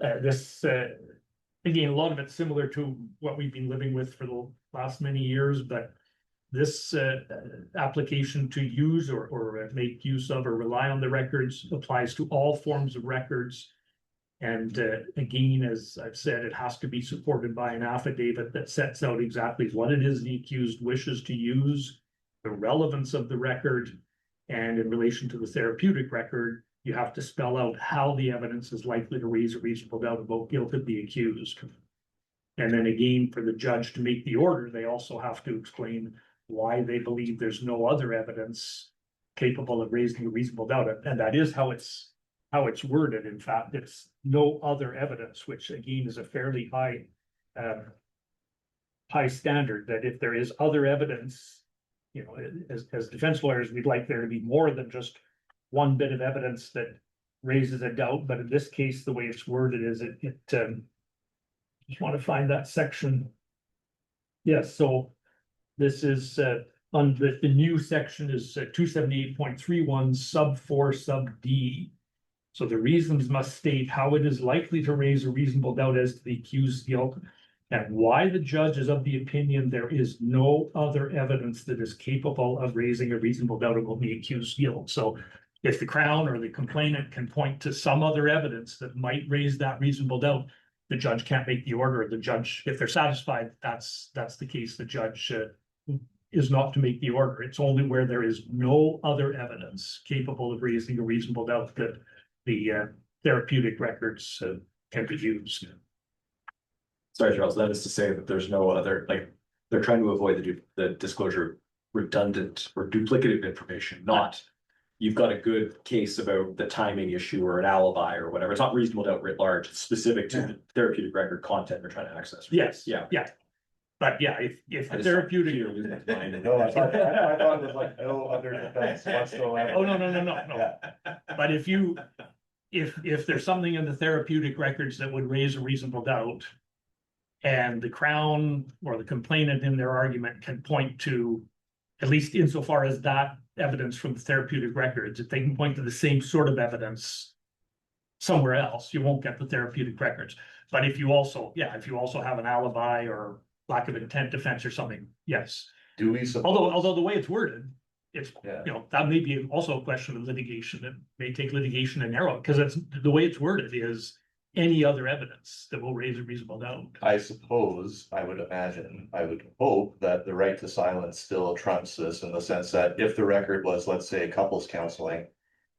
Again, a lot of it's similar to what we've been living with for the last many years, but this application to use or make use of or rely on the records applies to all forms of records. And again, as I've said, it has to be supported by an affidavit that sets out exactly what it is the accused wishes to use, the relevance of the record, and in relation to the therapeutic record, you have to spell out how the evidence is likely to raise a reasonable doubt about guilt of the accused. And then again, for the judge to make the order, they also have to explain why they believe there's no other evidence capable of raising a reasonable doubt. And that is how it's worded. In fact, it's no other evidence, which again is a fairly high high standard, that if there is other evidence, you know, as defense lawyers, we'd like there to be more than just one bit of evidence that raises a doubt, but in this case, the way it's worded is just want to find that section. Yes, so this is on the new section is 278.31 sub 4 sub D. So the reasons must state how it is likely to raise a reasonable doubt as to the accused's guilt and why the judge is of the opinion there is no other evidence that is capable of raising a reasonable doubt about the accused's guilt. So if the Crown or the complainant can point to some other evidence that might raise that reasonable doubt, the judge can't make the order. The judge, if they're satisfied, that's the case. The judge is not to make the order. It's only where there is no other evidence capable of raising a reasonable doubt that the therapeutic records can be used. Sorry, Charles, that is to say that there's no other, like, they're trying to avoid the disclosure of redundant or duplicative information, not you've got a good case about the timing issue or an alibi or whatever. It's not reasonable doubt writ large. It's specific to the therapeutic record content they're trying to access. Right? Yes. Yeah. Yeah. But yeah, if I the just saw therapeutic. Peter losing his mind and- No, I thought it was like no other defense whatsoever. Oh, no. But if there's something in the therapeutic records that would raise a reasonable doubt, and the Crown or the complainant in their argument can point to, at least insofar as that evidence from the therapeutic records, if they can point to the same sort of evidence somewhere else, you won't get the therapeutic records. But if you also have an alibi or lack of intent defense or something, yes. Do we suppose? Although the way it's worded, it's, Yeah. you know, that may be also a question of litigation. It may take litigation to narrow it, because it's the way it's worded is any other evidence that will raise a reasonable doubt. I suppose, I would imagine, I would hope that the right to silence still trumps this in the sense that if the record was, let's say, couples counseling.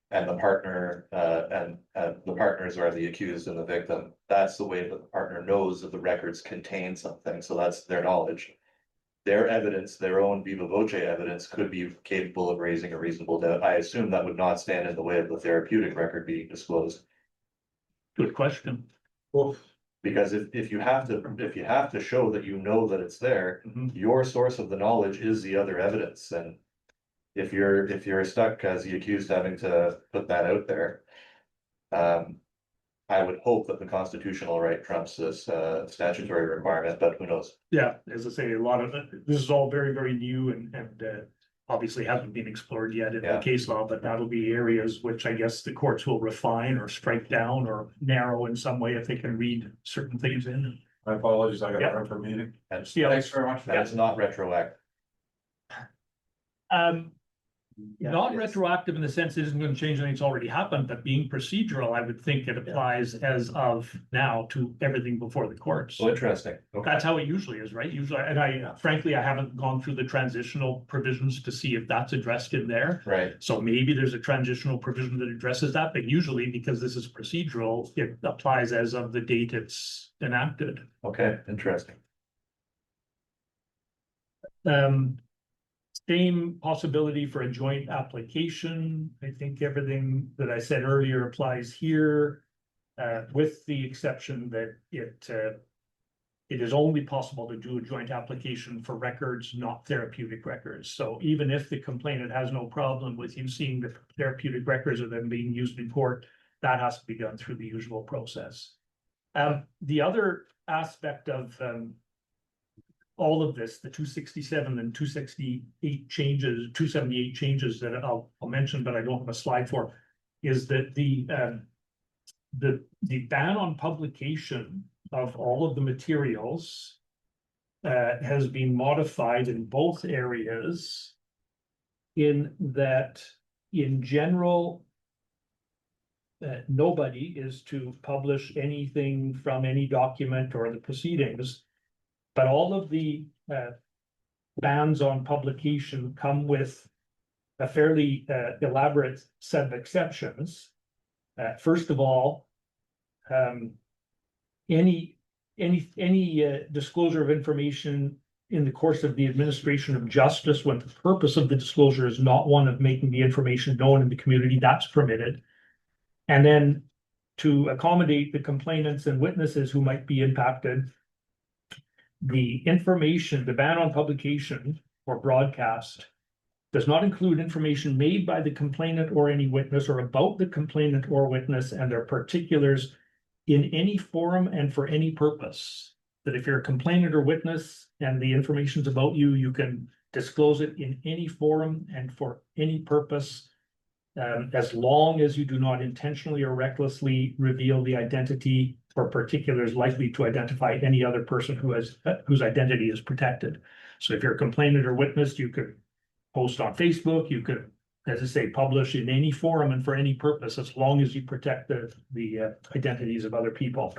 And the partner, and the partners are the accused and the victim, that's the way that the partner knows that the records contain something, so that's their knowledge. Their evidence, their own viva voce evidence could be capable of raising a reasonable doubt. I assume that would not stand in the way of the therapeutic record being disclosed. Good question. Well, Because if you have to show that you know that it's there, your source of the knowledge is the other evidence, and. If you're stuck as the accused having to put that out there. I would hope that the constitutional right trumps this statutory requirement, but who knows? Yeah, as I say, a lot of it, this is all very, very new and obviously hasn't been explored yet in the Yeah. case law, but that'll be areas which I guess the courts will refine or strike down or narrow in some way if they can read certain things in. my apologies, I got Yeah. to run for a meeting. And Yeah. Thanks very much. that is not retroactive. Not retroactive in the sense it isn't going to change anything that's already happened, but being procedural, I would think it applies as of now to everything before the courts. So interesting. Okay. That's how it usually is, right? Usually, and frankly, I haven't gone through the transitional provisions to see if that's addressed in there. Right, So maybe there's a transitional provision that addresses that, but usually because this is procedural, it applies as of the date it's enacted. okay, interesting. Same possibility for a joint application. I think everything that I said earlier applies here. With the exception that it is only possible to do a joint application for records, not therapeutic records. So even if the complainant has no problem with you seeing the therapeutic records or them being used in court, that has to be done through the usual process. The other aspect of all of this, the 267 and 278 changes, 278 changes that I'll mention, but I don't have a slide for, is that the ban on publication of all of the materials has been modified in both areas in that, in general, nobody is to publish anything from any document or the proceedings. But all of the bans on publication come with a fairly elaborate set of exceptions. First of all, any disclosure of information in the course of the administration of justice, when the purpose of the disclosure is not one of making the information known in the community, that's permitted. And then to accommodate the complainants and witnesses who might be impacted, the information, the ban on publication or broadcast does not include information made by the complainant or any witness or about the complainant or witness and their particulars in any forum and for any purpose. That if you're a complainant or witness and the information's about you, you can disclose it in any forum and for any purpose, as long as you do not intentionally or recklessly reveal the identity or particulars likely to identify any other person whose identity is protected. So if you're a complainant or witness, you could post on Facebook, you could, as I say, publish in any forum and for any purpose, as long as you protect the identities of other people.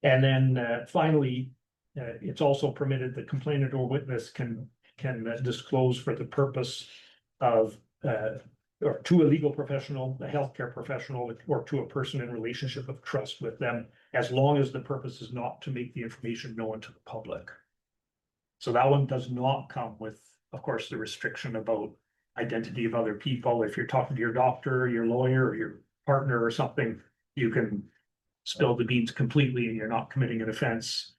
And then finally, it's also permitted the complainant or witness can disclose for the purpose of or to a legal professional, a healthcare professional, or to a person in relationship of trust with them, as long as the purpose is not to make the information known to the public. So that one does not come with, of course, the restriction about identity of other people. If you're talking to your doctor, your lawyer, or your partner or something, you can spill the beans completely and you're not committing an offense.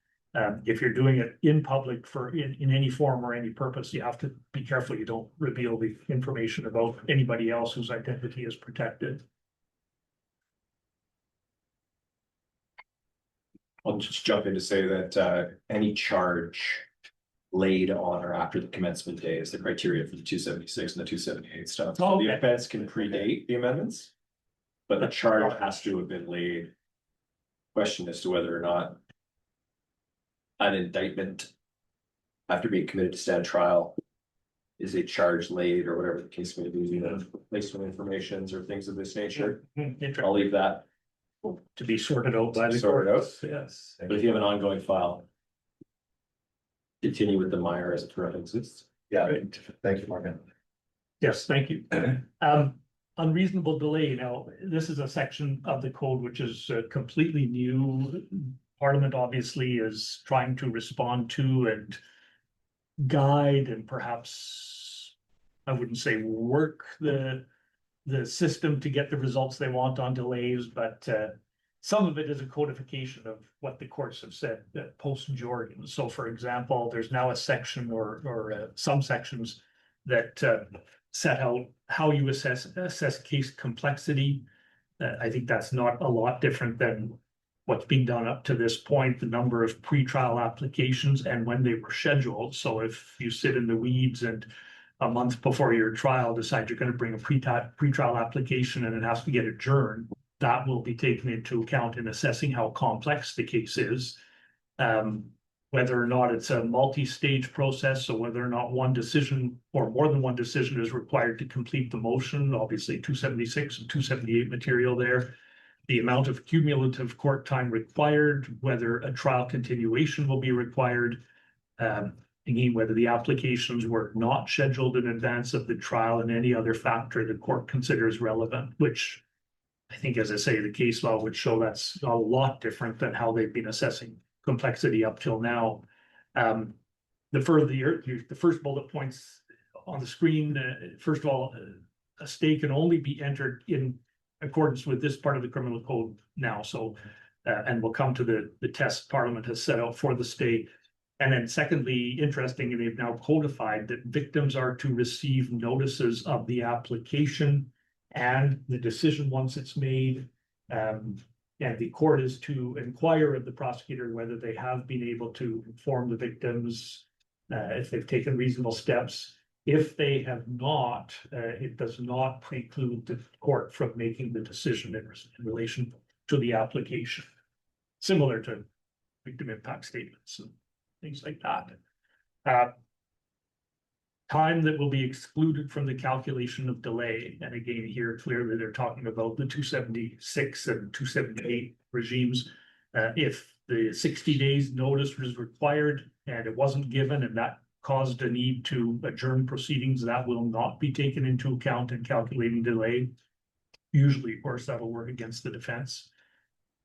If you're doing it in public in any form or any purpose, you have to be careful you don't reveal the information about anybody else whose identity is protected. I'll just jump in to say that any charge laid on or after the commencement day is the criteria for the 276 and the 278 stuff. So the Okay. offense can predate the amendments, but the charge has to have been laid. Question as to whether or not an indictment after being committed to stand trial is a charge laid or whatever the case may be, you know, placement informations or things of this nature. I'll leave that To be sorted out by the Sorted courts. Yes. But if you have an ongoing file, continue with the mire as it currently exists. Yeah, thank you, Morgan. Yes, thank you. Unreasonable delay. Now, this is a section of the code which is completely new. Parliament obviously is trying to respond to and guide and perhaps, I wouldn't say work the system to get the results they want on delays, but some of it is a codification of what the courts have said post-Jordan. So for example, there's now a section or some sections that set out how you assess case complexity. I think that's not a lot different than what's being done up to this point, the number of pretrial applications and when they were scheduled. So if you sit in the weeds and a month before your trial decide you're going to bring a pretrial application and it has to get adjourned, that will be taken into account in assessing how complex the case is. Whether or not it's a multi-stage process, so whether or not one decision or more than one decision is required to complete the motion, obviously 276 and 278 material there. The amount of cumulative court time required, whether a trial continuation will be required. Again, whether the applications were not scheduled in advance of the trial and any other factor the court considers relevant, which I think, as I say, the case law would show that's a lot different than how they've been assessing complexity up till now. The first bullet points on the screen, first of all, a stay can only be entered in accordance with this part of the criminal code now. So, and we'll come to the test Parliament has set out for the stay. And then secondly, interestingly, they've now codified that victims are to receive notices of the application and the decision once it's made. And the court is to inquire of the prosecutor whether they have been able to inform the victims, if they've taken reasonable steps. If they have not, it does not preclude the court from making the decision in relation to the application. Similar to victim impact statements and things like that. Time that will be excluded from the calculation of delay. And again, here clearly they're talking about the 276 and 278 regimes. If the 60 days notice was required and it wasn't given and that caused a need to adjourn proceedings, that will not be taken into account in calculating delay. Usually, of course, that'll work against the defense.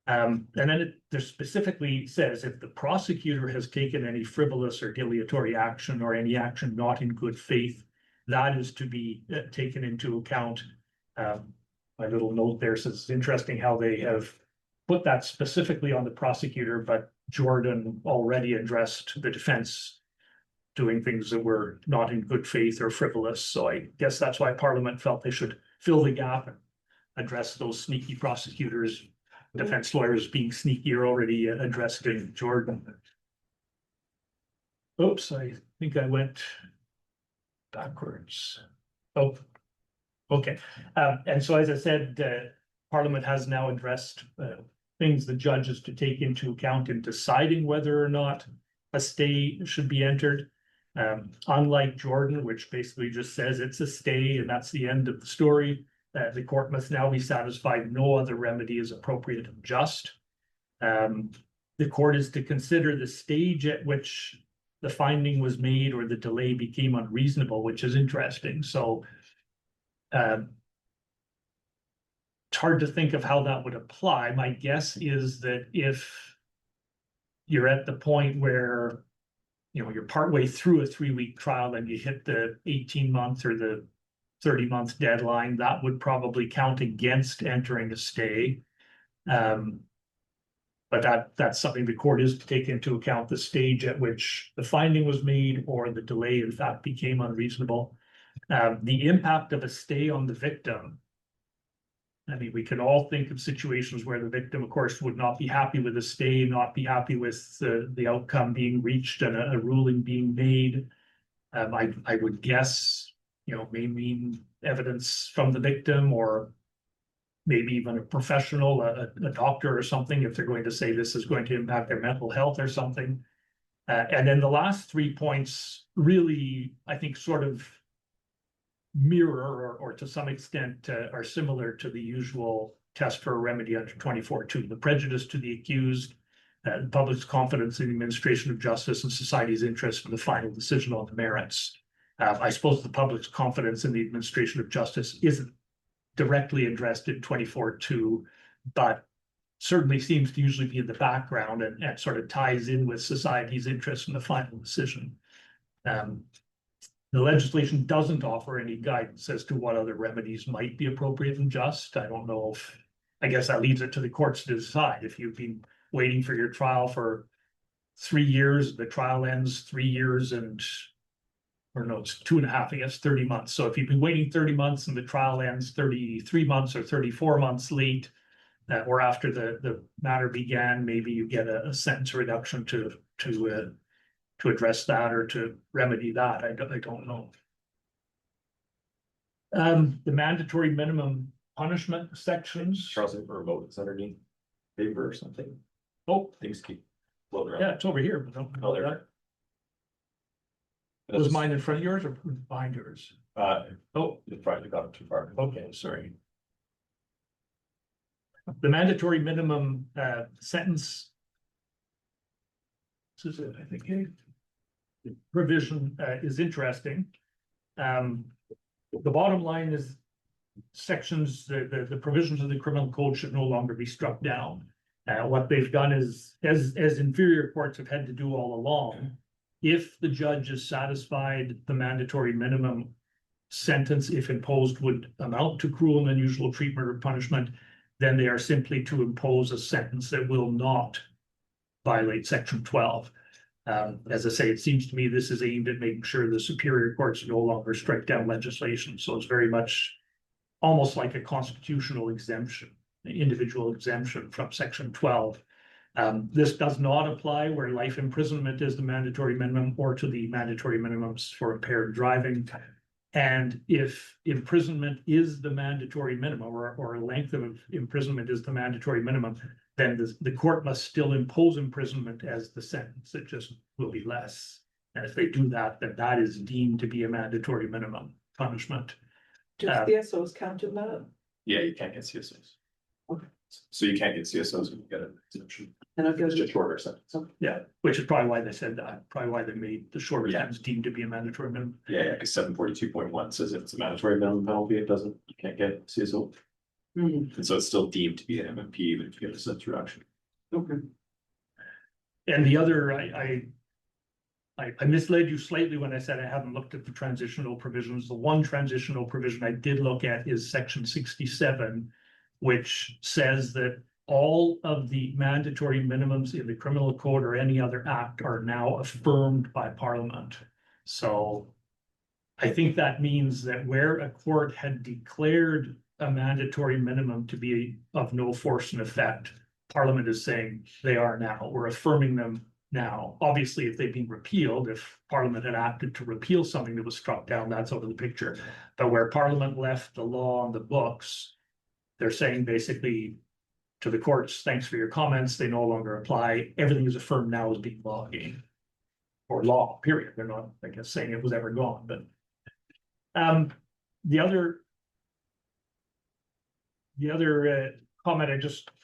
And then there specifically says if the prosecutor has taken any frivolous or dilatory action or any action not in good faith, that is to be taken into account. My little note there says it's interesting how they have put that specifically on the prosecutor, but Jordan already addressed the defense doing things that were not in good faith or frivolous. So I guess that's why Parliament felt they should fill the gap and address those sneaky prosecutors. Defense lawyers being sneaky are already addressed in Jordan. Oops, I think I went backwards. Oh, okay. And so as I said, Parliament has now addressed things the judges to take into account in deciding whether or not a stay should be entered. Unlike Jordan, which basically just says it's a stay and that's the end of the story, the court must now be satisfied no other remedy is appropriate and just. The court is to consider the stage at which the finding was made or the delay became unreasonable, which is interesting. So it's hard to think of how that would apply. My guess is that if you're at the point where you're partway through a 3-week trial and you hit the 18-month or the 30-month deadline, that would probably count against entering a stay. But that's something the court is to take into account, the stage at which the finding was made or the delay in fact became unreasonable. The impact of a stay on the victim. I mean, we can all think of situations where the victim, of course, would not be happy with a stay, not be happy with the outcome being reached and a ruling being made. I would guess, may mean evidence from the victim or maybe even a professional, a doctor or something, if they're going to say this is going to impact their mental health or something. And then the last 3 points really, I think, sort of mirror or to some extent are similar to the usual test for a remedy under 24(2). The prejudice to the accused, the public's confidence in the administration of justice and society's interest in the final decision on the merits. I suppose the public's confidence in the administration of justice isn't directly addressed in 24(2), but certainly seems to usually be in the background and sort of ties in with society's interest in the final decision. The legislation doesn't offer any guidance as to what other remedies might be appropriate and just. I don't know if, I guess that leaves it to the courts to decide. If you've been waiting for your trial for 3 years, the trial ends 3 years or no, it's 2.5, I guess, 30 months. So if you've been waiting 30 months and the trial ends 33 months or 34 months late, or after the matter began, maybe you get a sentence reduction to address that or to remedy that. I don't know. The mandatory minimum punishment sections. Charles, or remote is underneath paper or something. Oh, Things keep floating around. yeah, it's over here. But don't Oh, there. Was mine in front of yours or behind yours? Oh, you probably got it too far. Okay, sorry. The mandatory minimum sentence. This is it, I think. The provision is interesting. The bottom line is sections, the provisions of the criminal code should no longer be struck down. What they've done is, as inferior courts have had to do all along, if the judge is satisfied the mandatory minimum sentence, if imposed, would amount to cruel and unusual treatment or punishment, then they are simply to impose a sentence that will not violate Section 12. As I say, it seems to me this is aimed at making sure the superior courts no longer strike down legislation. So it's very much almost like a constitutional exemption, an individual exemption from Section 12. This does not apply where life imprisonment is the mandatory minimum or to the mandatory minimums for impaired driving. And if imprisonment is the mandatory minimum or a length of imprisonment is the mandatory minimum, then the court must still impose imprisonment as the sentence. It just will be less. And if they do that, then that is deemed to be a mandatory minimum punishment. Do CSOs count in that? Yeah, you can't get CSOs. Okay. So you can't get CSOs when you get an exemption. And I'll go It's just to, shorter sentence. Yeah, which is probably why they said that, probably why they made the shorter Yeah. sentence deemed to be a mandatory minimum. Yeah, because 742.1 says if it's a mandatory minimum penalty, it doesn't, you can't get CSO. And so it's still deemed to be an MMP even if you get a sentence reduction. okay. And the other, I misled you slightly when I said I haven't looked at the transitional provisions. The one transitional provision I did look at is Section 67, which says that all of the mandatory minimums in the criminal code or any other act are now affirmed by Parliament. So I think that means that where a court had declared a mandatory minimum to be of no force and effect, Parliament is saying they are now. We're affirming them now. Obviously, if they'd been repealed, if Parliament had acted to repeal something that was struck down, that's out of the picture. But where Parliament left the law on the books, they're saying basically to the courts, thanks for your comments, they no longer apply. Everything is affirmed now as being law again. Or law, period. They're not, I guess, saying it was ever gone, but the other comment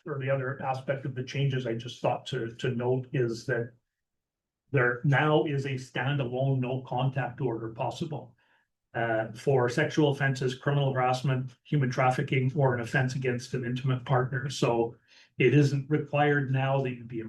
or the other aspect of the changes I just thought to note is that there now is a standalone no contact order possible for sexual offenses, criminal harassment, human trafficking, or an offense against an intimate partner. So it isn't required now that you be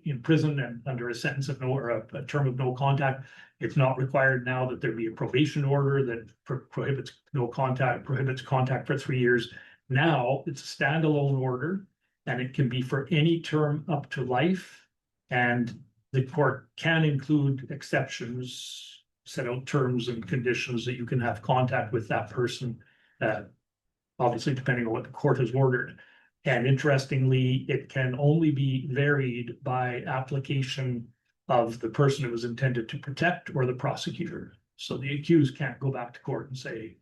in prison and under a sentence of no, or a term of no contact. It's not required now that there be a probation order that prohibits no contact, prohibits contact for 3 years. Now it's a standalone order, and it can be for any term up to life. And the court can include exceptions, set out terms and conditions that you can have contact with that person, obviously depending on what the court has ordered. And interestingly, it can only be varied by application of the person it was intended to protect or the prosecutor. So the accused can't go back to court and say,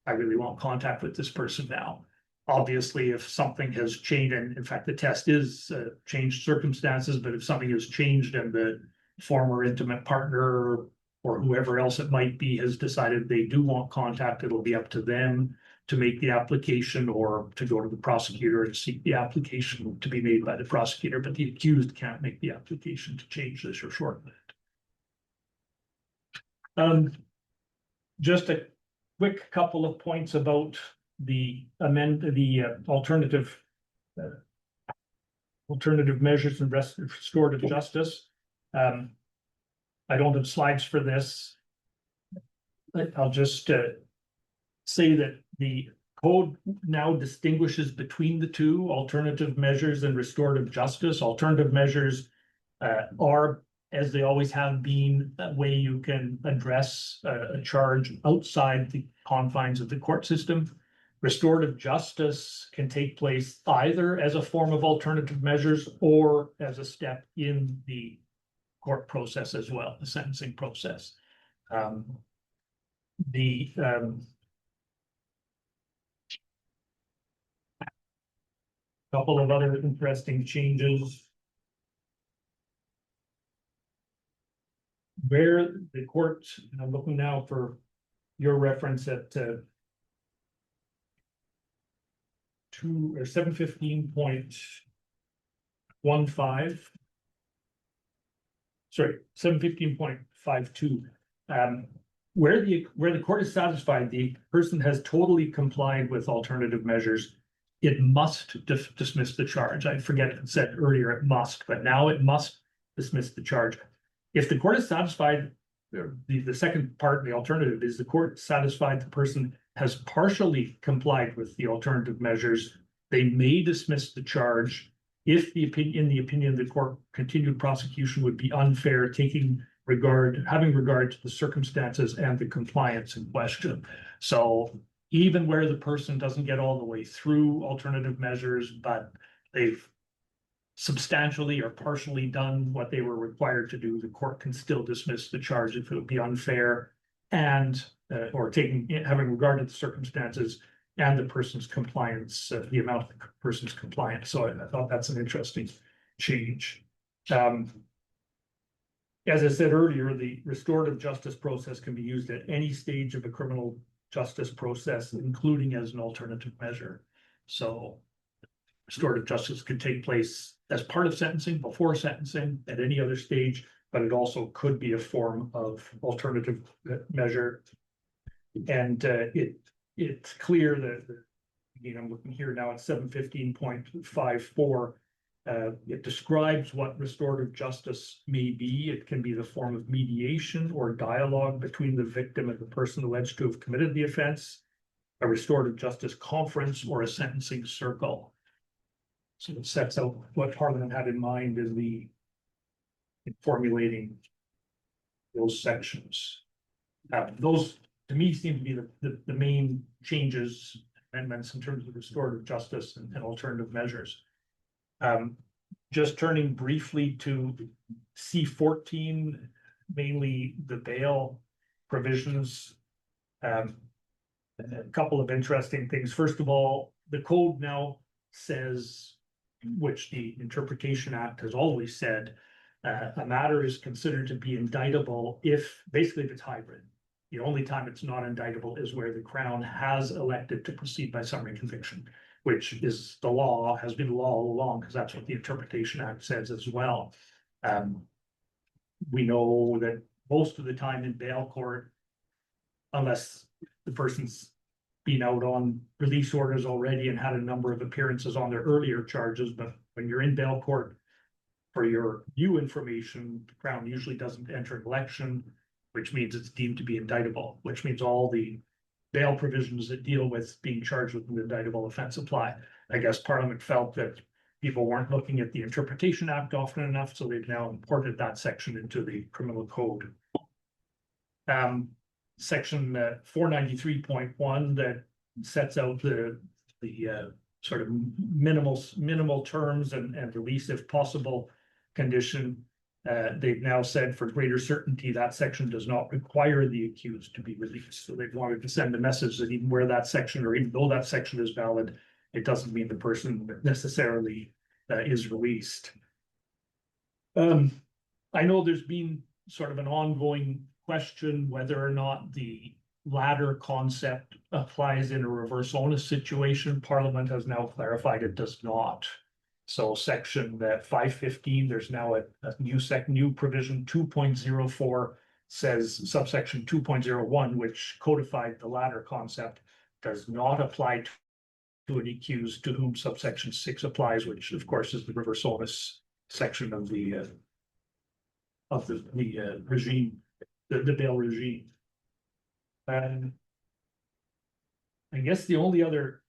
I really want contact with this person now. Obviously, if something has changed, and in fact, the test is changed circumstances, but if something has changed and the former intimate partner or whoever else it might be has decided they do want contact, it'll be up to them to make the application or to go to the prosecutor and seek the application to be made by the prosecutor, but the accused can't make the application to change this or shorten it. Just a quick couple of points about the alternative measures and restorative justice. I don't have slides for this. I'll just say that the code now distinguishes between the two, alternative measures and restorative justice. Alternative measures are, as they always have been, a way you can address a charge outside the confines of the court system. Restorative justice can take place either as a form of alternative measures or as a step in the court process as well, the sentencing process. Couple of other interesting changes. Where the court, and I'm looking now for your reference at 715.15. Sorry, 715.52. Where the court is satisfied the person has totally complied with alternative measures, it must dismiss the charge. I forget it said earlier it must, but now it must dismiss the charge. If the court is satisfied, the second part, the alternative, is the court satisfied the person has partially complied with the alternative measures, they may dismiss the charge if in the opinion of the court, continued prosecution would be unfair, having regard to the circumstances and the compliance in question. So even where the person doesn't get all the way through alternative measures, but they've substantially or partially done what they were required to do, the court can still dismiss the charge if it would be unfair and or having regard to the circumstances and the person's compliance, the amount of the person's compliance. So I thought that's an interesting change. As I said earlier, the restorative justice process can be used at any stage of a criminal justice process, including as an alternative measure. So restorative justice can take place as part of sentencing, before sentencing, at any other stage, but it also could be a form of alternative measure. And it's clear that, I'm looking here now at 715.54. It describes what restorative justice may be. It can be the form of mediation or dialogue between the victim and the person alleged to have committed the offense, a restorative justice conference, or a sentencing circle. sort of sets out what Parliament had in mind in formulating those sections. Those, to me, seem to be the main changes, amendments in terms of restorative justice and alternative measures. Just turning briefly to C-14, mainly the bail provisions. A couple of interesting things. First of all, the code now says, which the Interpretation Act has always said, a matter is considered to be indictable if it's hybrid. The only time it's not indictable is where the Crown has elected to proceed by summary conviction, which is the law, has been law all along, because that's what the Interpretation Act says as well. We know that most of the time in bail court, unless the person's been out on release orders already and had a number of appearances on their earlier charges, but when you're in bail court for your new information, the Crown usually doesn't enter an election, which means it's deemed to be indictable, which means all the bail provisions that deal with being charged with an indictable offense apply. I guess Parliament felt that people weren't looking at the Interpretation Act often enough, so they've now imported that section into the criminal code. Section 493.1 that sets out the sort of minimal terms and release if possible condition. They've now said for greater certainty that section does not require the accused to be released. So they've wanted to send a message that even where that section, or even though that section is valid, it doesn't mean the person necessarily is released. I know there's been sort of an ongoing question whether or not the latter concept applies in a reverse onus situation. Parliament has now clarified it does not. So section 515, there's now a new provision 2.04 says subsection 2.01, which codified the latter concept, does not apply to an accused to whom subsection 6 applies, which of course is the reverse onus section of the regime, the bail regime. And I guess the only other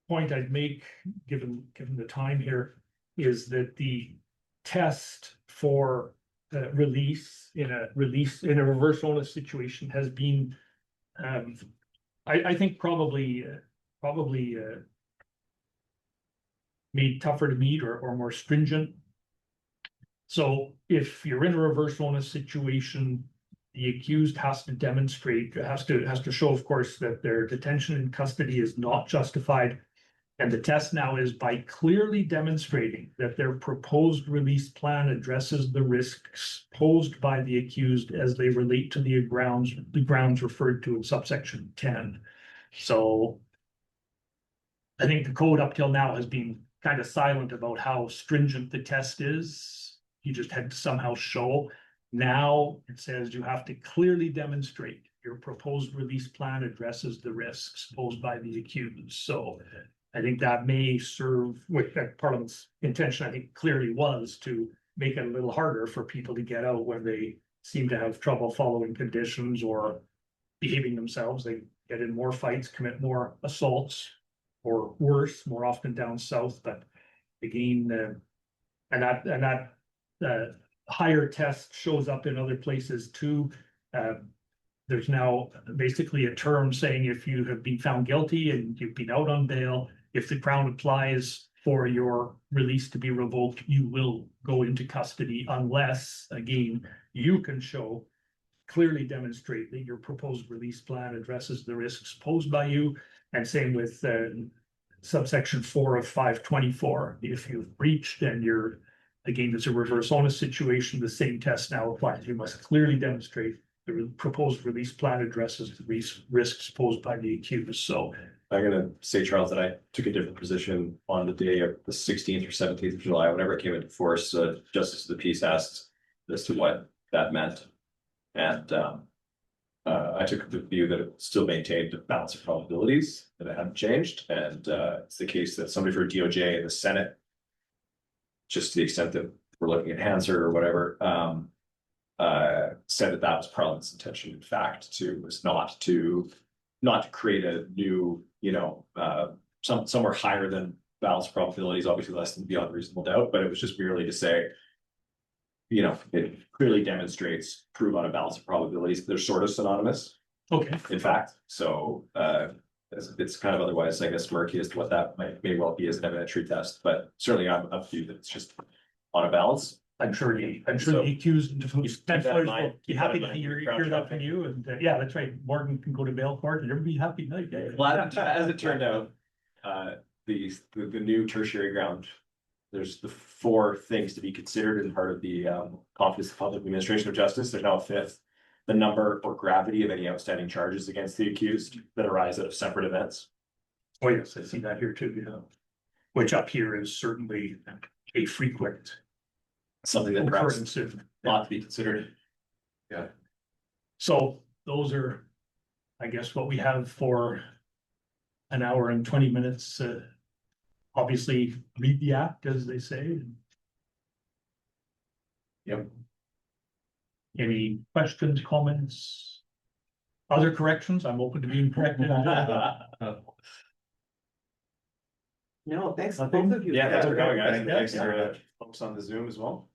point I'd make, given the time here, is that the test for release in a reverse onus situation has been, I think, probably made tougher to meet or more stringent. So if you're in a reverse onus situation, the accused has to demonstrate, has to show, of course, that their detention in custody is not justified. And the test now is by clearly demonstrating that their proposed release plan addresses the risks posed by the accused as they relate to the grounds referred to in subsection 10. So I think the code up till now has been kind of silent about how stringent the test is. You just had to somehow show. Now it says you have to clearly demonstrate your proposed release plan addresses the risks posed by the accused. So I think that may serve, with that Parliament's intention, I think clearly was to make it a little harder for people to get out when they seem to have trouble following conditions or behaving themselves. They get in more fights, commit more assaults, or worse, more often down south. But again, and that higher test shows up in other places too. There's now basically a term saying if you have been found guilty and you've been out on bail, if the Crown applies for your release to be revoked, you will go into custody unless, again, you can show, clearly demonstrate that your proposed release plan addresses the risks posed by you. And same with subsection 4 of 524. If you've breached and you're, again, it's a reverse onus situation, the same test now applies. You must clearly demonstrate the proposed release plan addresses the risks posed by the accused. So I'm gonna say, Charles, that I took a different position on the day of the 16th or 17th of July, whenever it came into force. Justice of the Peace asked as to what that meant. And I took the view that it still maintained a balance of probabilities, that it hadn't changed. And it's the case that somebody for DOJ in the Senate, just to the extent that we're looking at Hanser or whatever, said that that was Parliament's intention, in fact, was not to create a new, somewhere higher than balance of probabilities, obviously less than beyond reasonable doubt, but it was just merely to say. You know, it clearly demonstrates prove on a balance of probabilities, they're sort of synonymous, Okay, in fact, so, it's kind of otherwise, I guess, murky as to what that may well be as an evidentiary test, but certainly I'm up to you that it's just on a balance. I'm sure So- the accused defense that in lawyers mind. will be Keep that happy in to mind. hear Crown that from shopping. you, and yeah, that's right, Morgan can go to bail court and everybody happy, night. Well, as it turned out, the new tertiary ground. There's the 4 things to be considered in part of the Office of Public Administration of Justice. There's now a 5th. The number or gravity of any outstanding charges against the accused that arise out of separate events. Oh, yes, I see that here too, yeah. Which up here is certainly a frequent Something that perhaps occurrence in. ought to be considered. So those are, I guess, what we have for an hour and 20 minutes. Obviously, read the act, as they say. Yep. Any questions, comments? Other corrections? I'm open to being corrected. No, thanks to Nothing? both of you. Yeah, thanks for coming, guys. Yeah. Thanks for folks on the Zoom as well.